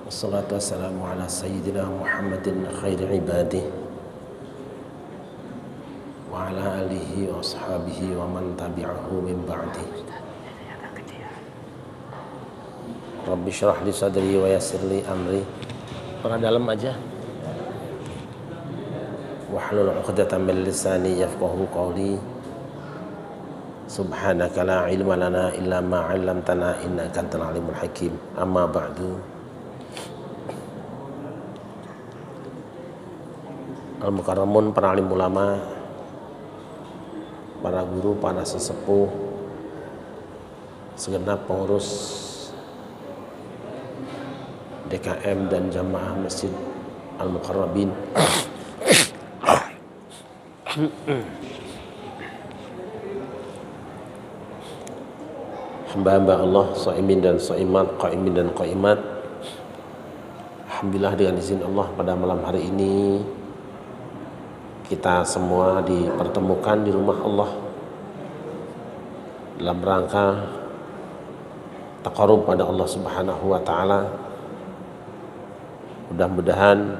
Wassalatu wassalamu ala sayyidina Muhammadin khairi ibadih wa ala alihi wa ashabihi wa man tabi'ahu min ba'dih. Rabbi syrah li sadri wa yassir li amri. Para dalam aja. Wahlul 'uqdatam min lisani yafqahu qawli. Subhanaka la ilma lana illa ma 'allamtana innaka antal alimul hakim. Amma ba'du. Al-Mukarramun, para alim ulama, para guru, para sesepuh, segenap pengurus DKM dan jamaah Masjid Al-Mukarrabin. Hamba-hamba Allah, shaimin dan shaimat, qaimin dan qaimat. Alhamdulillah, dengan izin Allah pada malam hari ini kita semua dipertemukan di rumah Allah dalam rangka taqarrub pada Allah Subhanahu wa taala. Mudah-mudahan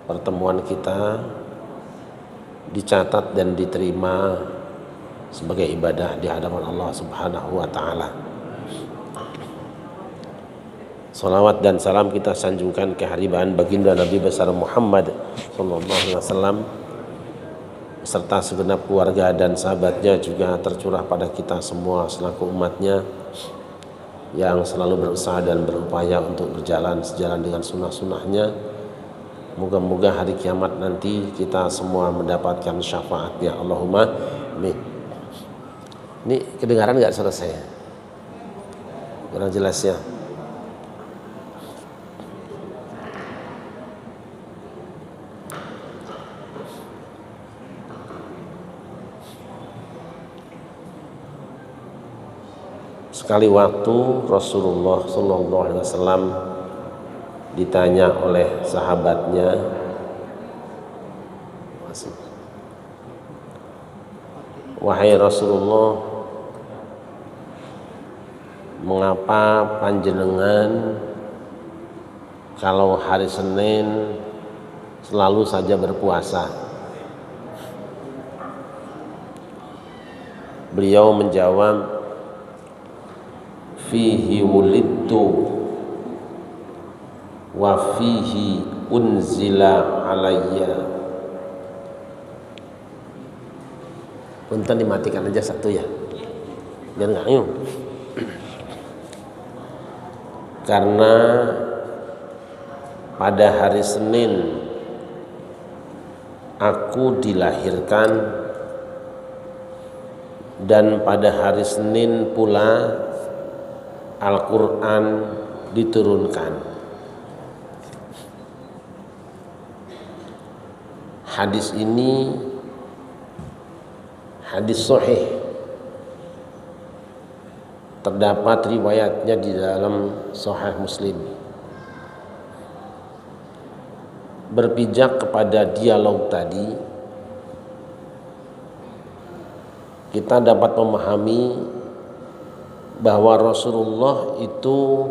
pertemuan kita dicatat dan diterima sebagai ibadah di hadapan Allah Subhanahu wa taala. Salawat dan salam kita sanjungkan ke hariban baginda Nabi besar Muhammad sallallahu alaihi wasallam serta segenap keluarga dan sahabatnya, juga tercurah pada kita semua selaku umatnya yang selalu berusaha dan berupaya untuk berjalan sejalan dengan sunnah-sunnahnya. Moga-moga hari kiamat nanti kita semua mendapatkan syafaatnya. Allahumma amin. Ini kedengaran nggak selesai? Kurang jelas ya? Sekali waktu Rasulullah Sallallahu Alaihi Wasallam ditanya oleh sahabatnya, wahai Rasulullah, mengapa panjenengan kalau hari Senin selalu saja berpuasa? Beliau menjawab, fihi wulidtu wa fihi unzila alayya. Punten dimatikan aja satu ya, biar nggak ngayung. Karena pada hari Senin aku dilahirkan, dan pada hari Senin pula Al-Quran diturunkan. Hadis ini hadis sahih, terdapat riwayatnya di dalam Sahih Muslim. Berpijak kepada dialog tadi, kita dapat memahami bahwa Rasulullah itu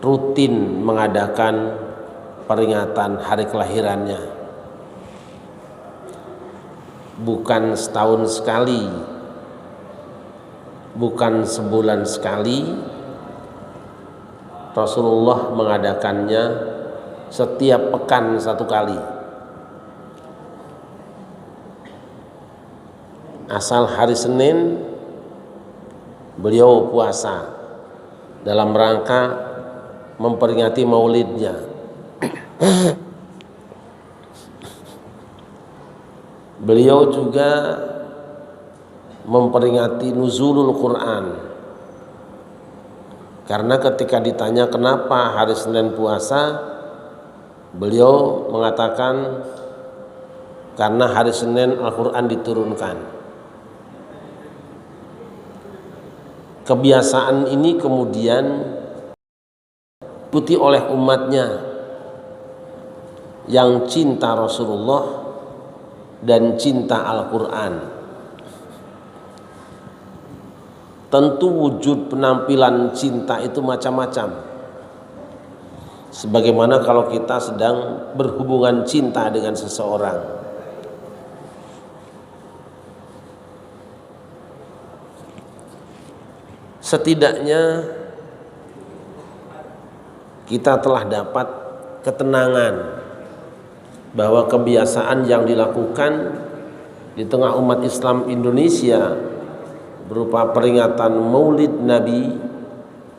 rutin mengadakan peringatan hari kelahirannya, bukan setahun sekali, bukan sebulan sekali. Rasulullah mengadakannya setiap pekan satu kali. Asal hari Senin beliau puasa dalam rangka memperingati maulidnya. Beliau juga memperingati nuzulul Quran, karena ketika ditanya kenapa hari Senin puasa, beliau mengatakan karena hari Senin Al-Quran diturunkan. Kebiasaan ini kemudian diikuti oleh umatnya yang cinta Rasulullah dan cinta Al-Quran. Tentu wujud penampilan cinta itu macam-macam. Sebagaimana kalau kita sedang berhubungan cinta dengan seseorang, setidaknya kita telah dapat ketenangan bahwa kebiasaan yang dilakukan di tengah umat Islam Indonesia berupa peringatan Maulid Nabi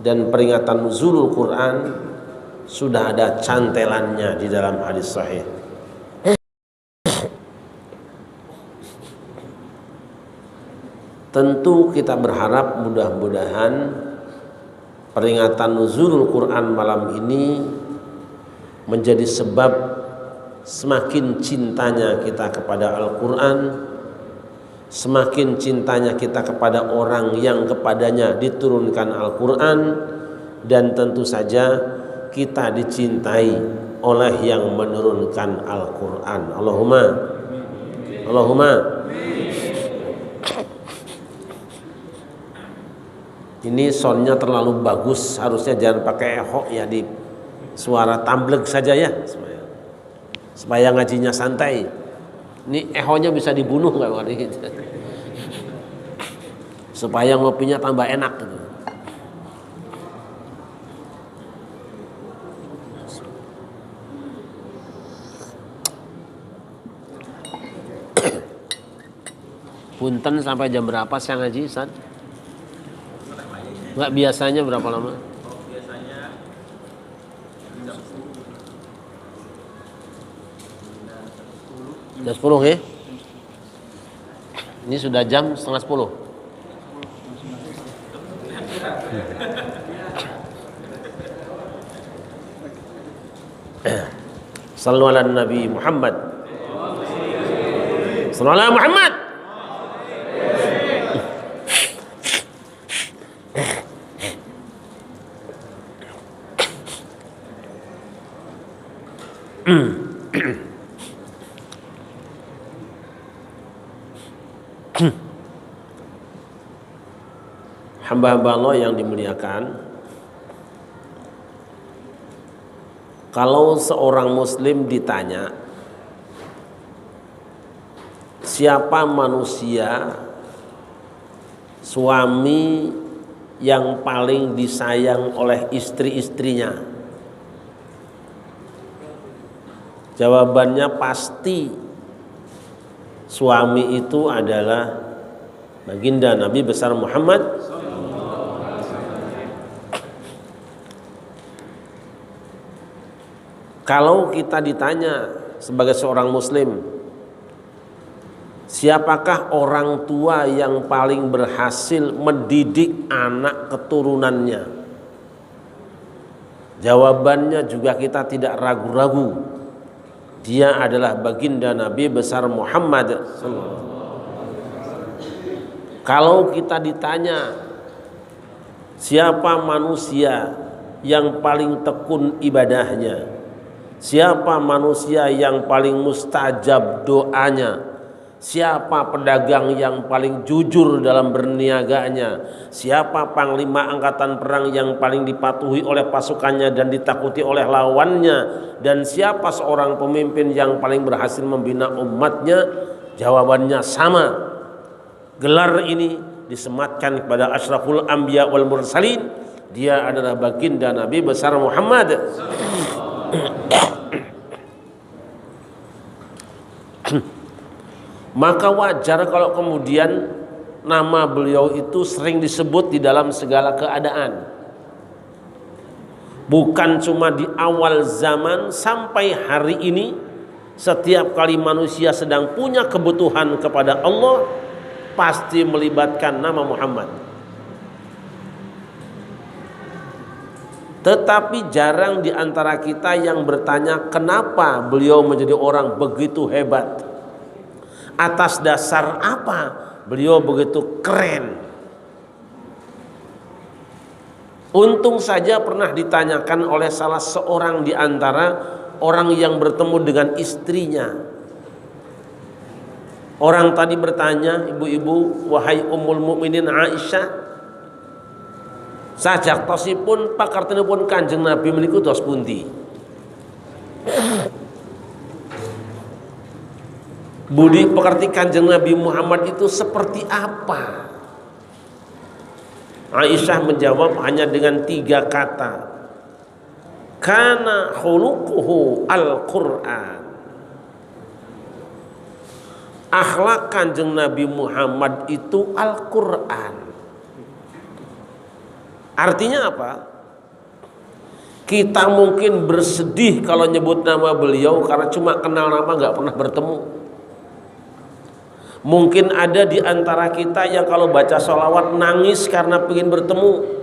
dan peringatan nuzulul Quran sudah ada cantelannya di dalam hadis sahih. Tentu kita berharap mudah-mudahan peringatan nuzulul Quran malam ini menjadi sebab semakin cintanya kita kepada Al-Quran, semakin cintanya kita kepada orang yang kepadanya diturunkan Al-Quran, dan tentu saja kita dicintai oleh yang menurunkan Al-Quran. Allahumma. Ini soundnya terlalu bagus, harusnya jangan pakai echo ya, di suara tambleg saja ya, supaya ngajinya santai. Ini ehonya bisa dibunuh nggak waktu itu, supaya ngopinya tambah enak gitu. Punten sampai jam berapa saya ngaji, Ustaz? Nggak, biasanya berapa lama? Biasanya jam 10 ya? Ini sudah jam setengah 10. Sallu ala Nabi Muhammad. Sallu ala Muhammad. Hamba-hamba Allah yang dimuliakan, kalau seorang muslim ditanya siapa manusia suami yang paling disayang oleh istri-istrinya, jawabannya pasti suami itu adalah baginda Nabi besar Muhammad. Kalau kita ditanya sebagai seorang muslim, siapakah orang tua yang paling berhasil mendidik anak keturunannya? Jawabannya juga kita tidak ragu-ragu. Dia adalah baginda Nabi besar Muhammad. Kalau kita ditanya siapa manusia yang paling tekun ibadahnya, siapa manusia yang paling mustajab doanya, siapa pedagang yang paling jujur dalam berniaganya, siapa panglima angkatan perang yang paling dipatuhi oleh pasukannya dan ditakuti oleh lawannya, dan siapa seorang pemimpin yang paling berhasil membina umatnya, jawabannya sama. Gelar ini disematkan kepada asyraful anbiya wal mursalin. Dia adalah baginda Nabi besar Muhammad. Maka wajar kalau kemudian nama beliau itu sering disebut di dalam segala keadaan. Bukan cuma di awal zaman, sampai hari ini setiap kali manusia sedang punya kebutuhan kepada Allah pasti melibatkan nama Muhammad. Tetapi jarang di antara kita yang bertanya kenapa beliau menjadi orang begitu hebat. Atas dasar apa beliau begitu keren? Untung saja pernah ditanyakan oleh salah seorang di antara orang yang bertemu dengan istrinya. Orang tadi bertanya, ibu-ibu, wahai Ummul Mukminin Aisyah, sajak tosipun pakartenipun Kanjeng Nabi meniku tos pundi? Budi pekerti Kanjeng Nabi Muhammad itu seperti apa? Aisyah menjawab hanya dengan 3 kata. Kana khuluquhu al-Qur'an. Akhlak Kanjeng Nabi Muhammad itu Al-Qur'an. Artinya apa? Kita mungkin bersedih kalau nyebut nama beliau karena cuma kenal nama, nggak pernah bertemu. Mungkin ada di antara kita yang kalau baca sholawat nangis karena pengen bertemu.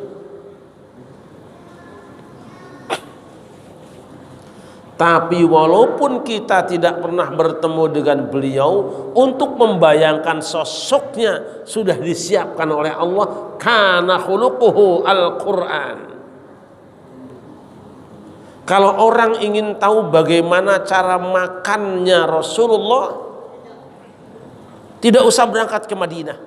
Tapi walaupun kita tidak pernah bertemu dengan beliau, untuk membayangkan sosoknya sudah disiapkan oleh Allah. Kana khuluquhu al-Qur'an. Kalau orang ingin tahu bagaimana cara makannya Rasulullah, tidak usah berangkat ke Madinah.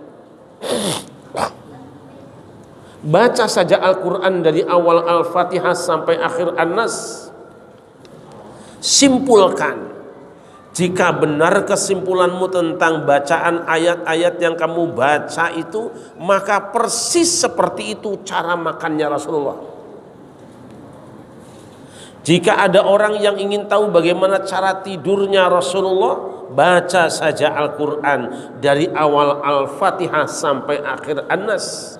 Baca saja Al-Quran dari awal Al-Fatihah sampai akhir An-Nas. Simpulkan. Jika benar kesimpulanmu tentang bacaan ayat-ayat yang kamu baca itu, maka persis seperti itu cara makannya Rasulullah. Jika ada orang yang ingin tahu bagaimana cara tidurnya Rasulullah, baca saja Al-Quran dari awal Al-Fatihah sampai akhir An-Nas.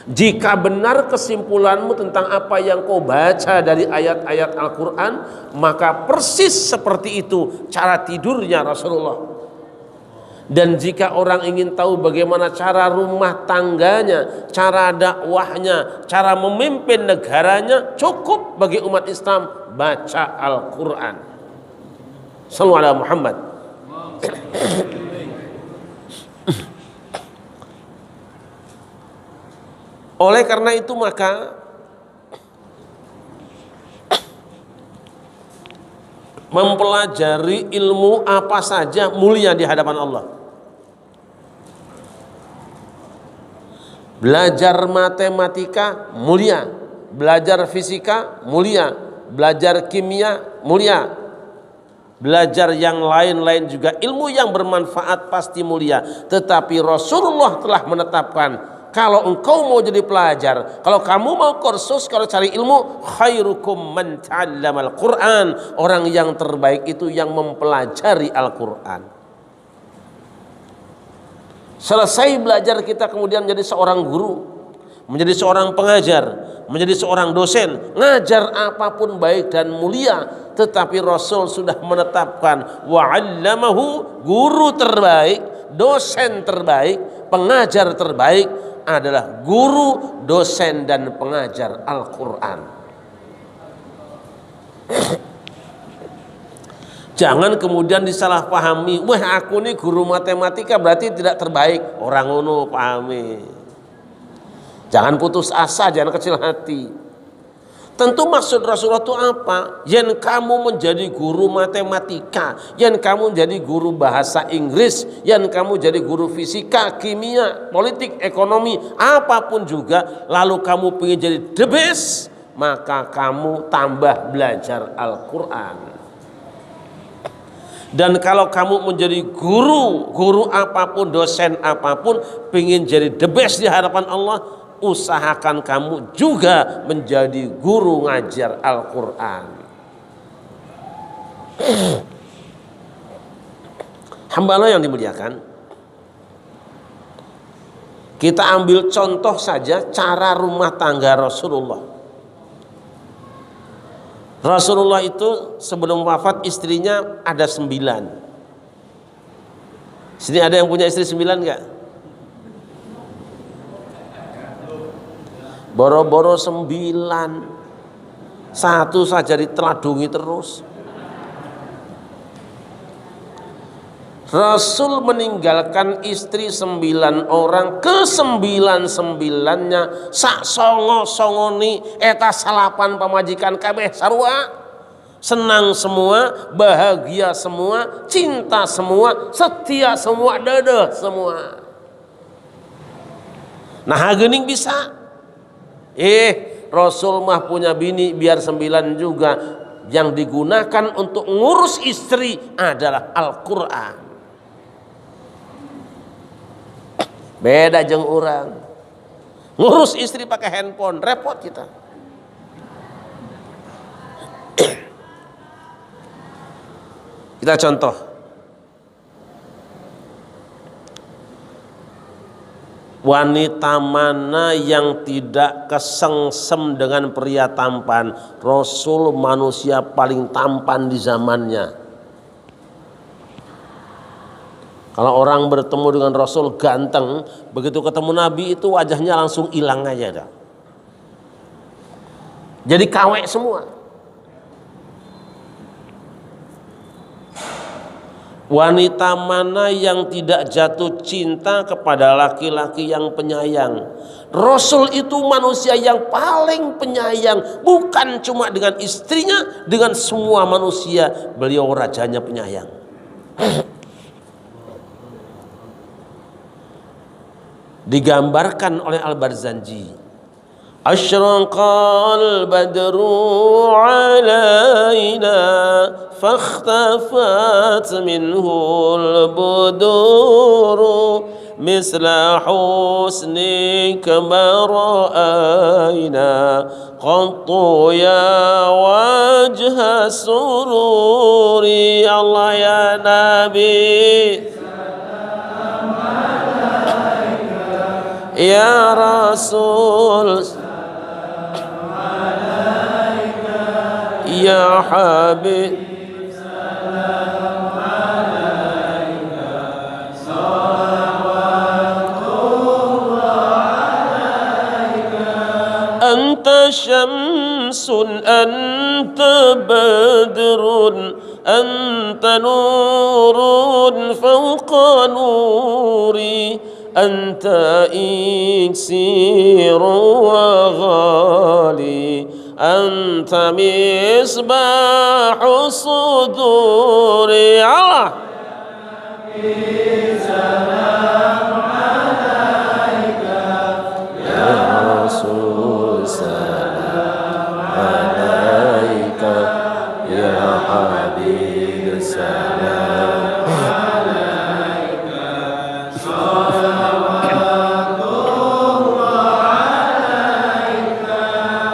Jika benar kesimpulanmu tentang apa yang kau baca dari ayat-ayat Al-Quran, maka persis seperti itu cara tidurnya Rasulullah. Dan jika orang ingin tahu bagaimana cara rumah tangganya, cara dakwahnya, cara memimpin negaranya, cukup bagi umat Islam baca Al-Quran. Sallallahu alaihi Muhammad. Oleh karena itu maka mempelajari ilmu apa saja mulia di hadapan Allah. Belajar matematika mulia, belajar fisika mulia, belajar kimia mulia, belajar yang lain-lain juga ilmu yang bermanfaat pasti mulia. Tetapi Rasulullah telah menetapkan, kalau engkau mau jadi pelajar, kalau kamu mau kursus, kalau cari ilmu, khairukum man ta'allamal Qur'an. Orang yang terbaik itu yang mempelajari Al-Quran. Selesai belajar kita kemudian menjadi seorang guru, menjadi seorang pengajar, menjadi seorang dosen, ngajar apapun baik dan mulia. Tetapi Rasul sudah menetapkan wa'allamahu, guru terbaik, dosen terbaik, pengajar terbaik adalah guru, dosen dan pengajar Al-Quran. Jangan kemudian disalahpahami, wah aku nih guru matematika berarti tidak terbaik. Orang ngono pahami. Jangan putus asa, jangan kecil hati. Tentu maksud Rasulullah itu apa? Yang kamu menjadi guru matematika, yang kamu menjadi guru bahasa Inggris, yang kamu jadi guru fisika, kimia, politik, ekonomi, apapun juga, lalu kamu ingin jadi the best, maka kamu tambah belajar Al-Quran. Dan kalau kamu menjadi guru apapun, dosen apapun, ingin jadi the best di hadapan Allah, usahakan kamu juga menjadi guru ngajar Al-Quran. Hamba Allah yang dimuliakan, kita ambil contoh saja cara rumah tangga Rasulullah. Rasulullah itu sebelum wafat istrinya ada 9. Sini ada yang punya istri 9 enggak? Boro-boro 9, satu saja diteladungi terus. Rasul meninggalkan istri 9 orang, ke 9-9-nya sak songo-songoni eta salapan pamajikan kabeh sarua, senang semua, bahagia semua, cinta semua, setia semua, dedeh semua. Nah geuning bisa. Rasul mah punya bini biar 9 juga, yang digunakan untuk ngurus istri adalah Al-Quran. Beda jeung urang, ngurus istri pakai handphone, repot kita. Kita contoh, wanita mana yang tidak kesengsem dengan pria tampan? Rasul manusia paling tampan di zamannya. Kalau orang bertemu dengan Rasul ganteng, begitu ketemu Nabi itu wajahnya langsung hilang aja dah. Jadi kawek semua. Wanita mana yang tidak jatuh cinta kepada laki-laki yang penyayang? Rasul itu manusia yang paling penyayang, bukan cuma dengan istrinya, dengan semua manusia. Beliau rajanya penyayang. Digambarkan oleh Al-Barzanji, asyraqal badru alaina fakhtafat minhul buduru misla husnika mara'aina qattu ya wajha sururi. Allah ya Nabi, ya Rasul, ya Habib, anta syamsun anta badrun anta nurun fawqa nuri anta iksiru wa ghali anta misbahu suduri. Allah ya Rasul salam alaika ya Habib salam.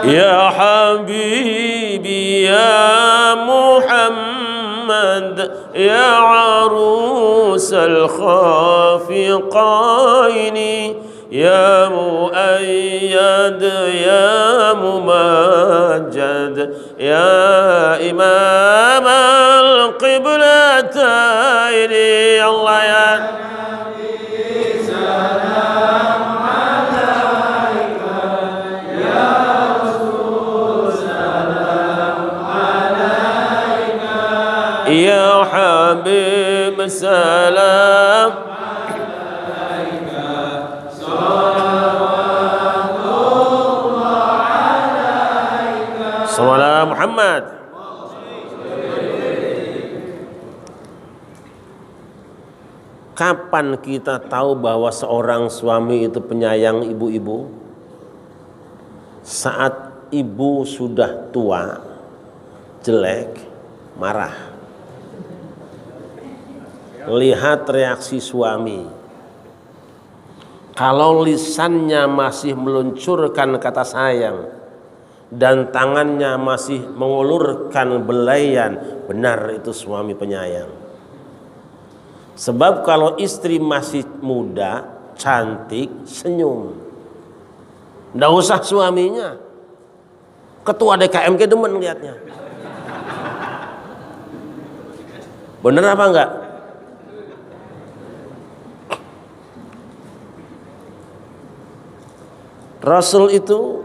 Ya Habibi ya Muhammad ya arusal khafiqaini ya muayyad ya mumajjad ya imam al-qiblataini. Allah ya ya Habib salam alaika salawatullah alaika salawat Muhammad. Kapan kita tahu bahwa seorang suami itu penyayang ibu-ibu? Saat ibu sudah tua, jelek, marah. Lihat reaksi suami. Kalau lisannya masih meluncurkan kata sayang dan tangannya masih mengulurkan belayan, benar itu suami penyayang. Sebab kalau istri masih muda, cantik, senyum, nggak usah suaminya. Ketua DKM ke demen lihatnya. Bener apa enggak? Rasul itu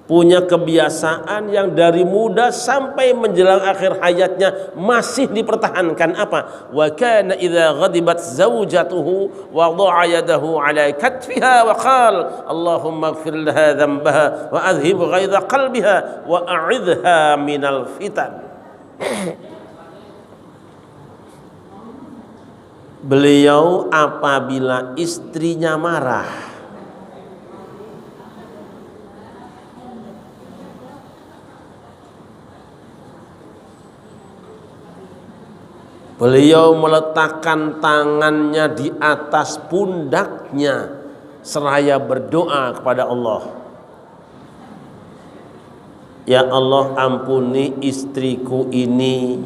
punya kebiasaan yang dari muda sampai menjelang akhir hayatnya masih dipertahankan. Apa? Wa kana idza ghadibat zawjatuhu wada'a yadahu 'ala katfiha wa qala Allahumma ighfir laha dhanbaha wa adhhib ghaidha qalbiha wa a'idha minal fitan. Beliau apabila istrinya marah, Beliau meletakkan tangannya di atas pundaknya seraya berdoa kepada Allah. Ya Allah, ampuni istriku ini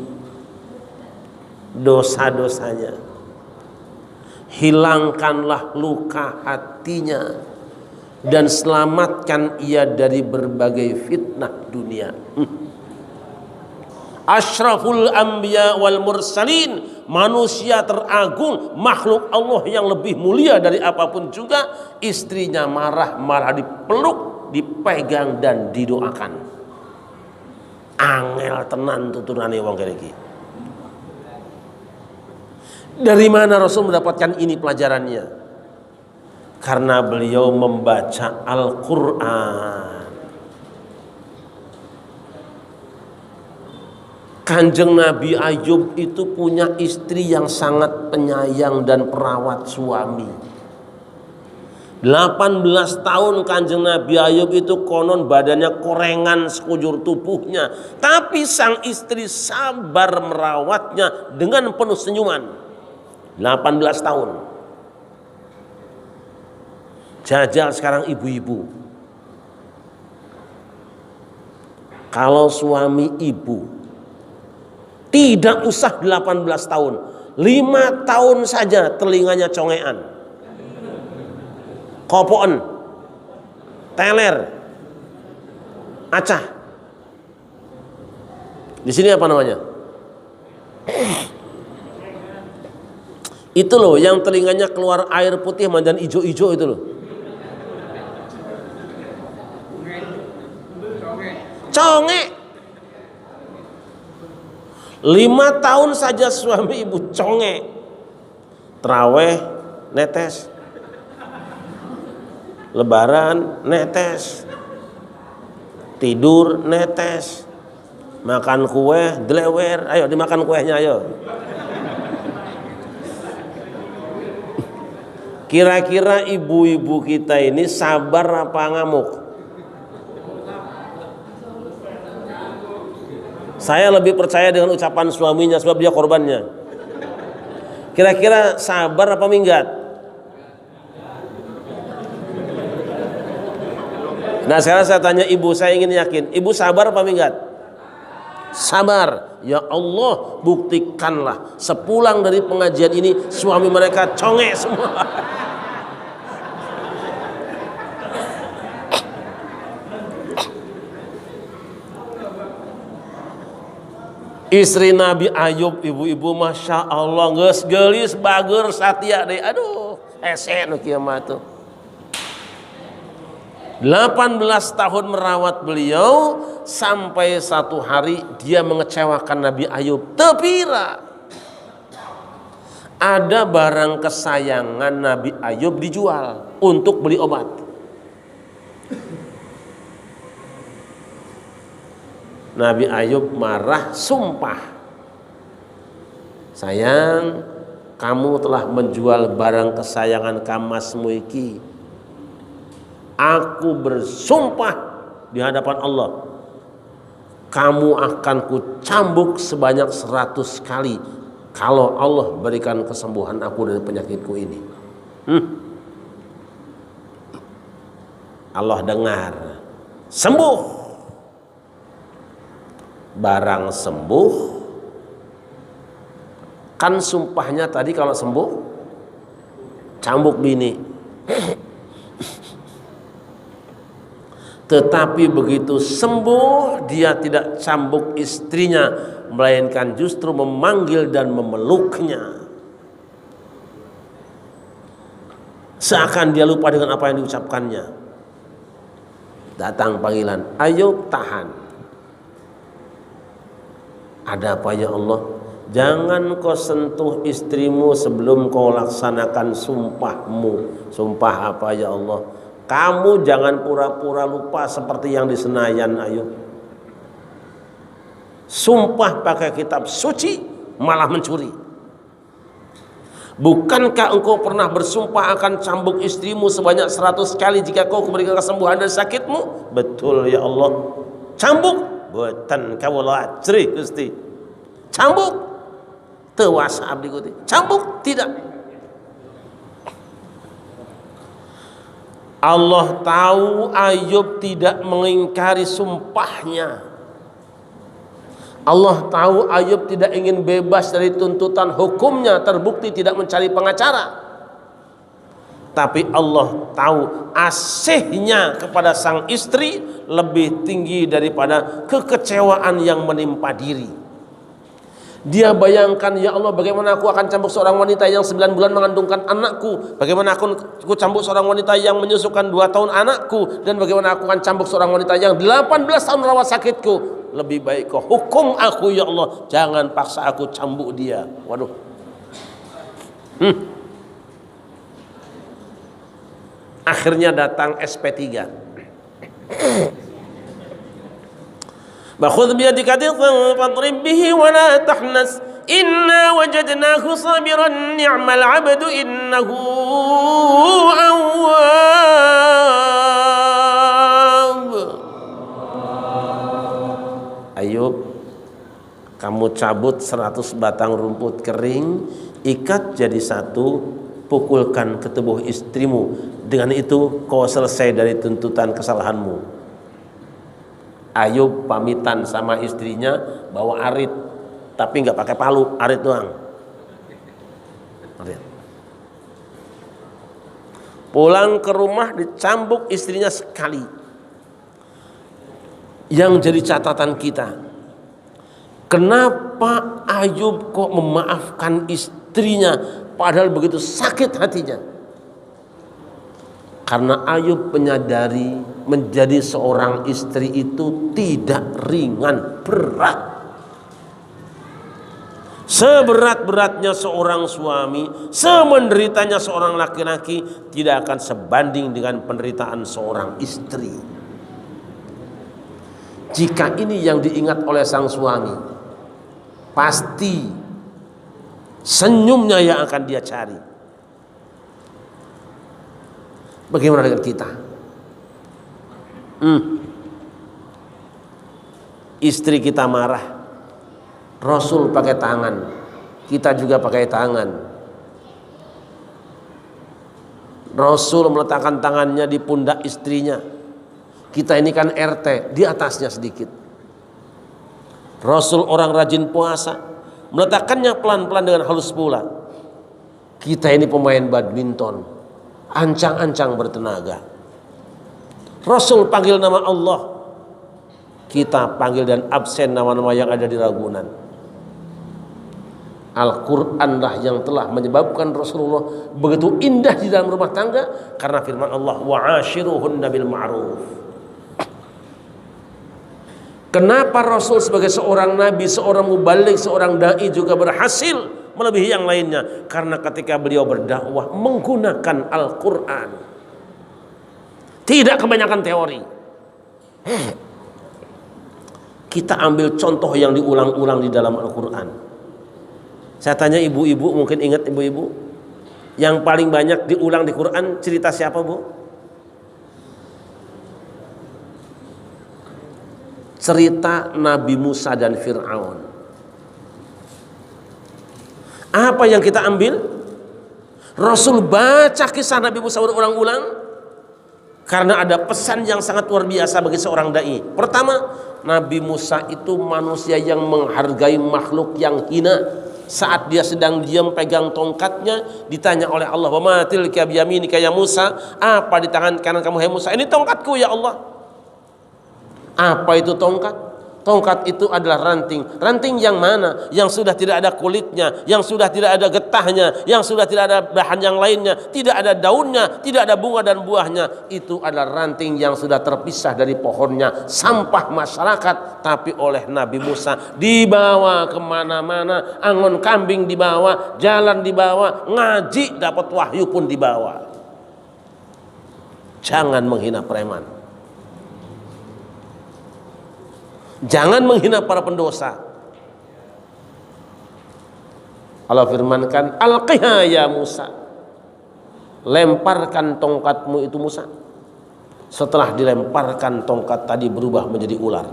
dosa-dosanya, hilangkanlah luka hatinya, dan selamatkan ia dari berbagai fitnah dunia. Asyraful anbiya wal mursalin, manusia teragung, makhluk Allah yang lebih mulia dari apapun juga, istrinya marah, malah dipeluk, dipegang dan didoakan. Angel tenan tuturane wong kene iki. Dari mana Rasul mendapatkan ini pelajarannya? Karena beliau membaca Al-Quran. Kanjeng Nabi Ayub itu punya istri yang sangat penyayang dan perawat suami. 18 tahun Kanjeng Nabi Ayub itu konon badannya korengan sekujur tubuhnya, tapi sang istri sabar merawatnya dengan penuh senyuman. 18 tahun. Jajal sekarang ibu-ibu, kalau suami ibu tidak usah 18 tahun, 5 tahun saja telinganya congean, kopoen, teler, acah. Di sini apa namanya? Itu loh yang telinganya keluar air putih dan ijo-ijo itu loh. Conge. 5 tahun saja suami ibu conge. Traweh netes, lebaran netes, tidur netes, makan kue delewer. Ayo dimakan kuenya ayo. Kira-kira ibu-ibu kita ini sabar apa ngamuk? Saya lebih percaya dengan ucapan suaminya sebab dia korbannya. Kira-kira sabar apa minggat? Nah sekarang saya tanya ibu, saya ingin yakin, ibu sabar apa minggat? Sabar. Ya Allah, buktikanlah sepulang dari pengajian ini suami mereka conge semua. Istri Nabi Ayub, ibu-ibu masya Allah geus geulis bager satya deh. Aduh, ese nu kieu mah tuh. 18 tahun merawat beliau sampai satu hari dia mengecewakan Nabi Ayub. Tepira ada barang kesayangan Nabi Ayub dijual untuk beli obat. Nabi Ayub marah, sumpah, sayang, kamu telah menjual barang kesayangan kamasmu iki. Aku bersumpah di hadapan Allah, kamu akan kucambuk sebanyak 100 kali kalau Allah berikan kesembuhan aku dari penyakitku ini. Allah dengar, sembuh. Barang sembuh, kan sumpahnya tadi kalau sembuh cambuk bini. Tetapi begitu sembuh dia tidak cambuk istrinya, melainkan justru memanggil dan memeluknya, seakan dia lupa dengan apa yang diucapkannya. Datang panggilan, Ayub tahan. Ada apa ya Allah? Jangan kau sentuh istrimu sebelum kau laksanakan sumpahmu. Sumpah apa ya Allah? Kamu jangan pura-pura lupa seperti yang di Senayan Ayub. Sumpah pakai kitab suci malah mencuri. Bukankah engkau pernah bersumpah akan cambuk istrimu sebanyak 100 kali jika kau memberikan kesembuhan dari sakitmu? Betul ya Allah. Cambuk. Boten kawula ajrih Gusti. Cambuk. Tewasa abdi gusti. Cambuk tidak. Allah tahu Ayub tidak mengingkari sumpahnya. Allah tahu Ayub tidak ingin bebas dari tuntutan hukumnya, terbukti tidak mencari pengacara. Tapi Allah tahu asihnya kepada sang istri lebih tinggi daripada kekecewaan yang menimpa diri. Dia bayangkan, ya Allah, bagaimana aku akan cambuk seorang wanita yang 9 bulan mengandungkan anakku, bagaimana aku cambuk seorang wanita yang menyusukan 2 tahun anakku, dan bagaimana aku akan cambuk seorang wanita yang 18 tahun rawat sakitku. Lebih baik kau hukum aku, ya Allah, jangan paksa aku cambuk dia. Waduh. Akhirnya datang SP3. Bakhudh biyadika dhifan fadrib bihi wa la tahnas inna wajadnahu sabiran ni'mal 'abdu innahu awwab. Ayub, kamu cabut 100 batang rumput kering, ikat jadi satu, pukulkan ke tubuh istrimu. Dengan itu kau selesai dari tuntutan kesalahanmu. Ayub pamitan sama istrinya bawa arit, tapi nggak pakai palu, arit doang. Arit. Pulang ke rumah dicambuk istrinya sekali. Yang jadi catatan kita, kenapa Ayub kok memaafkan istrinya padahal begitu sakit hatinya? Karena Ayub menyadari menjadi seorang istri itu tidak ringan, berat. Seberat-beratnya seorang suami, semenderitanya seorang laki-laki, tidak akan sebanding dengan penderitaan seorang istri. Jika ini yang diingat oleh sang suami, pasti senyumnya yang akan dia cari. Bagaimana dengan kita? Istri kita marah, Rasul pakai tangan, kita juga pakai tangan. Rasul meletakkan tangannya di pundak istrinya, kita ini kan RT, di atasnya sedikit. Rasul orang rajin puasa, meletakkannya pelan-pelan dengan halus pula. Kita ini pemain badminton, ancang-ancang bertenaga. Rasul panggil nama Allah, kita panggil dan absen nama-nama yang ada di Ragunan. Al-Quran lah yang telah menyebabkan Rasulullah begitu indah di dalam rumah tangga, karena firman Allah, wa'ashiruhunna bil ma'ruf. Kenapa Rasul sebagai seorang nabi, seorang mubaligh, seorang dai juga berhasil melebihi yang lainnya? Karena ketika beliau berdakwah menggunakan Al-Quran, tidak kebanyakan teori. Kita ambil contoh yang diulang-ulang di dalam Al-Quran. Saya tanya ibu-ibu, mungkin ingat ibu-ibu, yang paling banyak diulang di Quran cerita siapa, Bu? Cerita Nabi Musa dan Fir'aun. Apa yang kita ambil? Rasul baca kisah Nabi Musa berulang-ulang karena ada pesan yang sangat luar biasa bagi seorang dai. Pertama, Nabi Musa itu manusia yang menghargai makhluk yang hina. Saat dia sedang diam pegang tongkatnya, ditanya oleh Allah, "Wa ma tilka biyaminika ya Musa?" Apa di tangan kanan kamu hai Musa? "Ini tongkatku ya Allah." Apa itu tongkat? Tongkat itu adalah ranting. Ranting yang mana? Yang sudah tidak ada kulitnya, yang sudah tidak ada getahnya, yang sudah tidak ada bahan yang lainnya, tidak ada daunnya, tidak ada bunga dan buahnya. Itu adalah ranting yang sudah terpisah dari pohonnya, sampah masyarakat. Tapi oleh Nabi Musa dibawa kemana-mana, angon kambing dibawa, jalan dibawa, ngaji dapat wahyu pun dibawa. Jangan menghina preman. Jangan menghina para pendosa. Allah firmankan, "Alqiha ya Musa." Lemparkan tongkatmu itu Musa. Setelah dilemparkan, tongkat tadi berubah menjadi ular.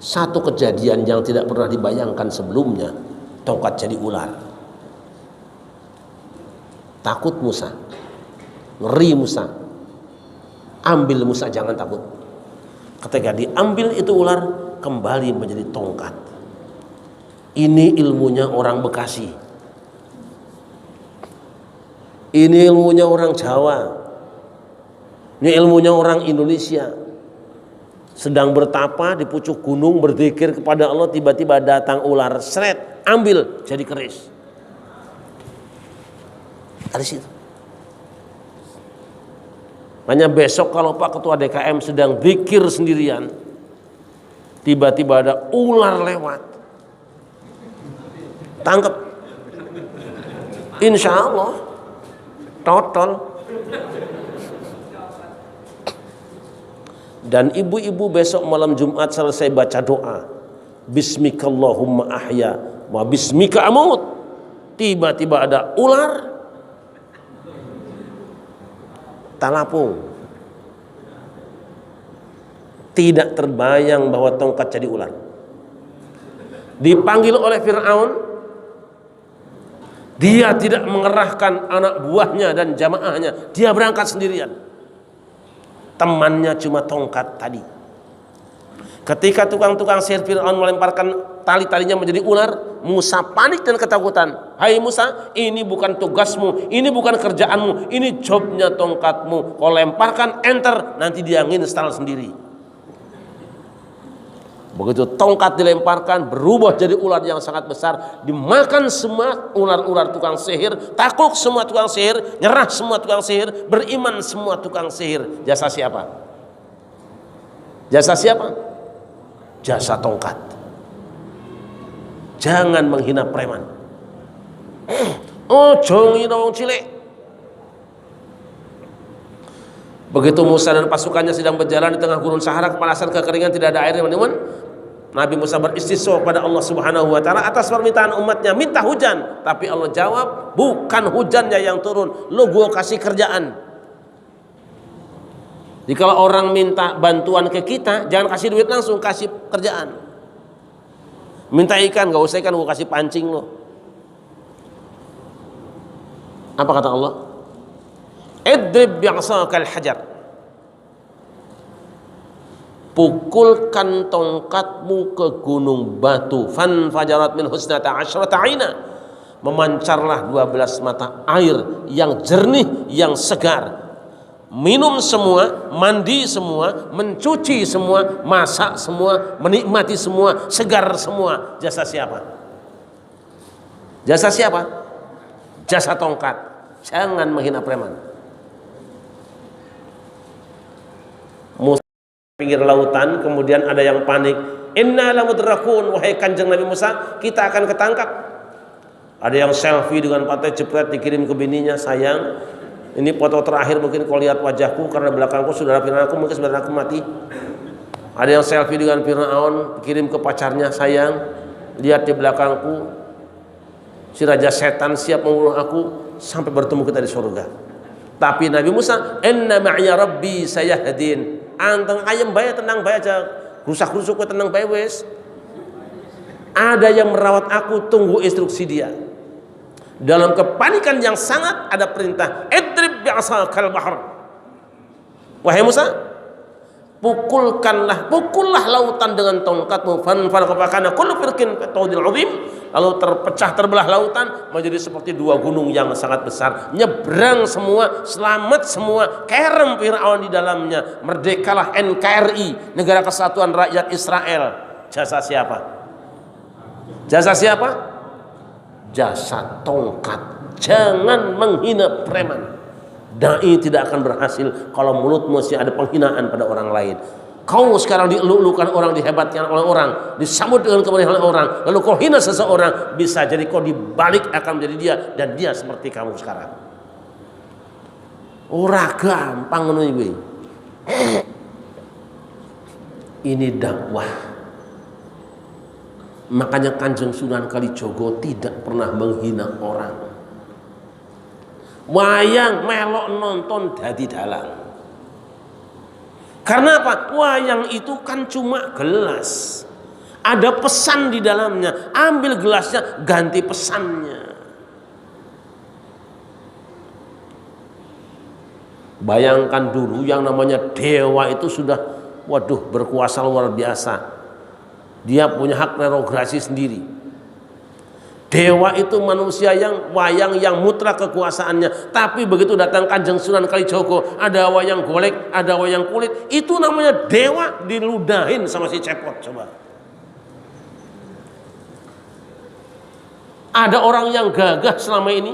Satu kejadian yang tidak pernah dibayangkan sebelumnya, tongkat jadi ular. Takut Musa, ngeri Musa. Ambil Musa, jangan takut. Ketika diambil itu ular, kembali menjadi tongkat. Ini ilmunya orang Bekasi. Ini ilmunya orang Jawa. Ini ilmunya orang Indonesia. Sedang bertapa di pucuk gunung berzikir kepada Allah, tiba-tiba datang ular, seret, ambil jadi keris. Dari situ. Makanya besok kalau Pak Ketua DKM sedang zikir sendirian, tiba-tiba ada ular lewat, tangkap. Insya Allah total. Dan ibu-ibu besok malam Jumat selesai baca doa, Bismikallahumma ahya wa bismika amut. Tiba-tiba ada ular, talapung. Tidak terbayang bahwa tongkat jadi ular. Dipanggil oleh Fir'aun, dia tidak mengerahkan anak buahnya dan jamaahnya, dia berangkat sendirian. Temannya cuma tongkat tadi. Ketika tukang-tukang sihir Fir'aun melemparkan tali-talinya menjadi ular, Musa panik dan ketakutan. Hai Musa, ini bukan tugasmu, ini bukan kerjaanmu, ini jobnya tongkatmu. Kau lemparkan, enter, nanti dia nginstal sendiri. Begitu tongkat dilemparkan, berubah jadi ular yang sangat besar, dimakan semua ular-ular tukang sihir, takluk semua tukang sihir, nyerah semua tukang sihir, beriman semua tukang sihir. Jasa siapa? Jasa siapa? Jasa tongkat. Jangan menghina preman. Ojo ngina wong cilik. Begitu Musa dan pasukannya sedang berjalan di tengah gurun Sahara, kepanasan, kekeringan, tidak ada air yang Nabi Musa beristisqa kepada Allah Subhanahu wa taala atas permintaan umatnya, minta hujan, tapi Allah jawab, bukan hujannya yang turun, lo gua kasih kerjaan. Jadi kalau orang minta bantuan ke kita, jangan kasih duit langsung, kasih kerjaan. Minta ikan, gak usah ikan, gua kasih pancing lo. Apa kata Allah? Idrib bi'asakal hajar. Pukulkan tongkatmu ke gunung batu. Fan fajarat min husnata asyrata aina. Memancarlah 12 mata air yang jernih, yang segar. Minum semua, mandi semua, mencuci semua, masak semua, menikmati semua, segar semua. Jasa siapa? Jasa siapa? Jasa tongkat. Jangan menghina preman. Musa pinggir lautan, kemudian ada yang panik. Inna lamudrakun, wahai kanjeng Nabi Musa, kita akan ketangkap. Ada yang selfie dengan pantai jepret, dikirim ke bininya, sayang, ini foto terakhir mungkin kau lihat wajahku, karena belakangku saudara Fir'aun aku, mungkin sebentar aku mati. Ada yang selfie dengan Fir'aun, dikirim ke pacarnya, sayang, lihat di belakangku, si raja setan siap membunuh aku, sampai bertemu kita di surga. Tapi Nabi Musa, inna ma'ya rabbi sayahdin. Anteng ayam bayar tenang bayar aja, rusak-rusuk tenang bayar wes. Ada yang merawat aku, tunggu instruksi dia. Dalam kepanikan yang sangat ada perintah, idrib bi'asakal bahr. Wahai Musa, pukullah lautan dengan tongkatmu. Fanfalaqana kullu firqin katawdil azim. Lalu terpecah terbelah lautan menjadi seperti dua gunung yang sangat besar. Nyebrang semua, selamat semua, kerem Fir'aun di dalamnya. Merdekalah NKRI, Negara Kesatuan Rakyat Israel. Jasa siapa? Jasa siapa? Jasa tongkat. Jangan menghina preman. Dai tidak akan berhasil kalau mulutmu masih ada penghinaan pada orang lain. Kau sekarang dieluk-elukan orang, dihebatkan oleh orang, disambut dengan kemuliaan oleh orang, lalu kau hina seseorang, bisa jadi kau dibalik akan menjadi dia, dan dia seperti kamu sekarang. Ora gampang ngono iki. Ini dakwah. Makanya Kanjeng Sunan Kalijogo tidak pernah menghina orang. Wayang melok nonton dadi dalang. Karena apa? Wayang itu kan cuma gelas. Ada pesan di dalamnya. Ambil gelasnya, ganti pesannya. Bayangkan dulu yang namanya dewa itu sudah, waduh, berkuasa luar biasa. Dia punya hak prerogatif sendiri. Dewa itu manusia yang wayang, yang mutlak kekuasaannya. Tapi begitu datang Kanjeng Sunan Kalijogo, ada wayang golek, ada wayang kulit, itu namanya dewa diludahin sama si cepot. Coba. Ada orang yang gagah selama ini,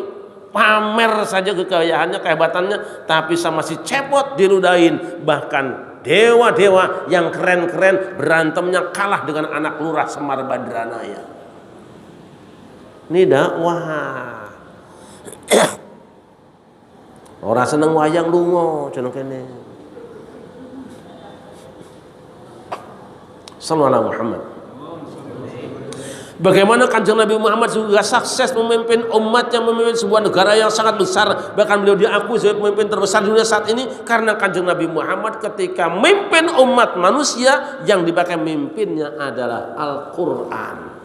pamer saja kekayaannya, kehebatannya, tapi sama si cepot diludahin. Bahkan dewa-dewa yang keren-keren berantemnya kalah dengan anak lurah Semar Badranaya. Ini dakwah. Orang seneng wayang lungo cenah kene. Sallallahu alaihi Muhammad. Bagaimana Kanjeng Nabi Muhammad juga sukses memimpin umatnya, memimpin sebuah negara yang sangat besar. Bahkan beliau diakui sebagai pemimpin terbesar di dunia saat ini karena Kanjeng Nabi Muhammad ketika memimpin umat manusia yang dipakai mimpinnya adalah Al-Quran.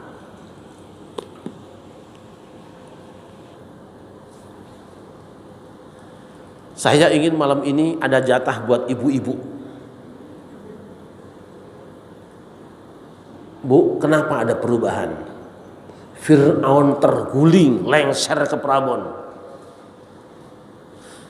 Saya ingin malam ini ada jatah buat ibu-ibu. Bu, kenapa ada perubahan? Fir'aun terguling, lengser ke Prabon.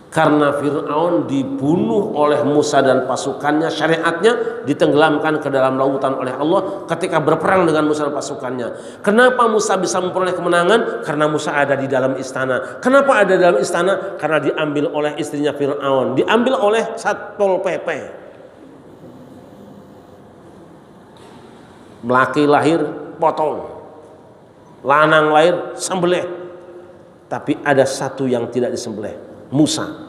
Karena Fir'aun dibunuh oleh Musa dan pasukannya, syariatnya ditenggelamkan ke dalam lautan oleh Allah ketika berperang dengan Musa dan pasukannya. Kenapa Musa bisa memperoleh kemenangan? Karena Musa ada di dalam istana. Kenapa ada di dalam istana? Karena diambil oleh istrinya Fir'aun, diambil oleh Satpol PP. Laki lahir potong, lanang lahir sembelih. Tapi ada satu yang tidak disembelih, Musa.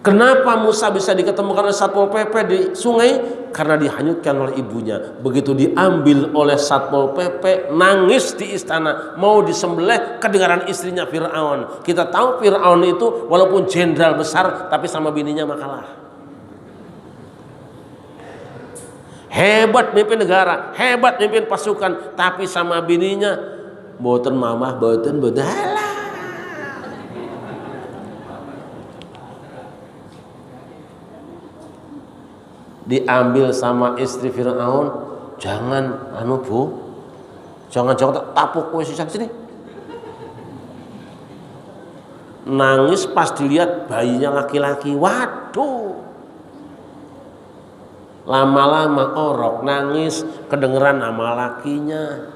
Kenapa Musa bisa diketemukan oleh Satpol PP di sungai? Karena dihanyutkan oleh ibunya. Begitu diambil oleh Satpol PP, nangis di istana, mau disembelih, kedengaran istrinya Fir'aun. Kita tahu Fir'aun itu walaupun jenderal besar, tapi sama bininya makalah. Hebat mimpin negara, hebat mimpin pasukan, tapi sama bininya boten mamah, boten bodala. Diambil sama istri Fir'aun, jangan Bu, jangan tapuk kowe sisa sini. Nangis pas dilihat bayinya laki-laki, waduh. Lama-lama orok nangis, kedengeran nama lakinya.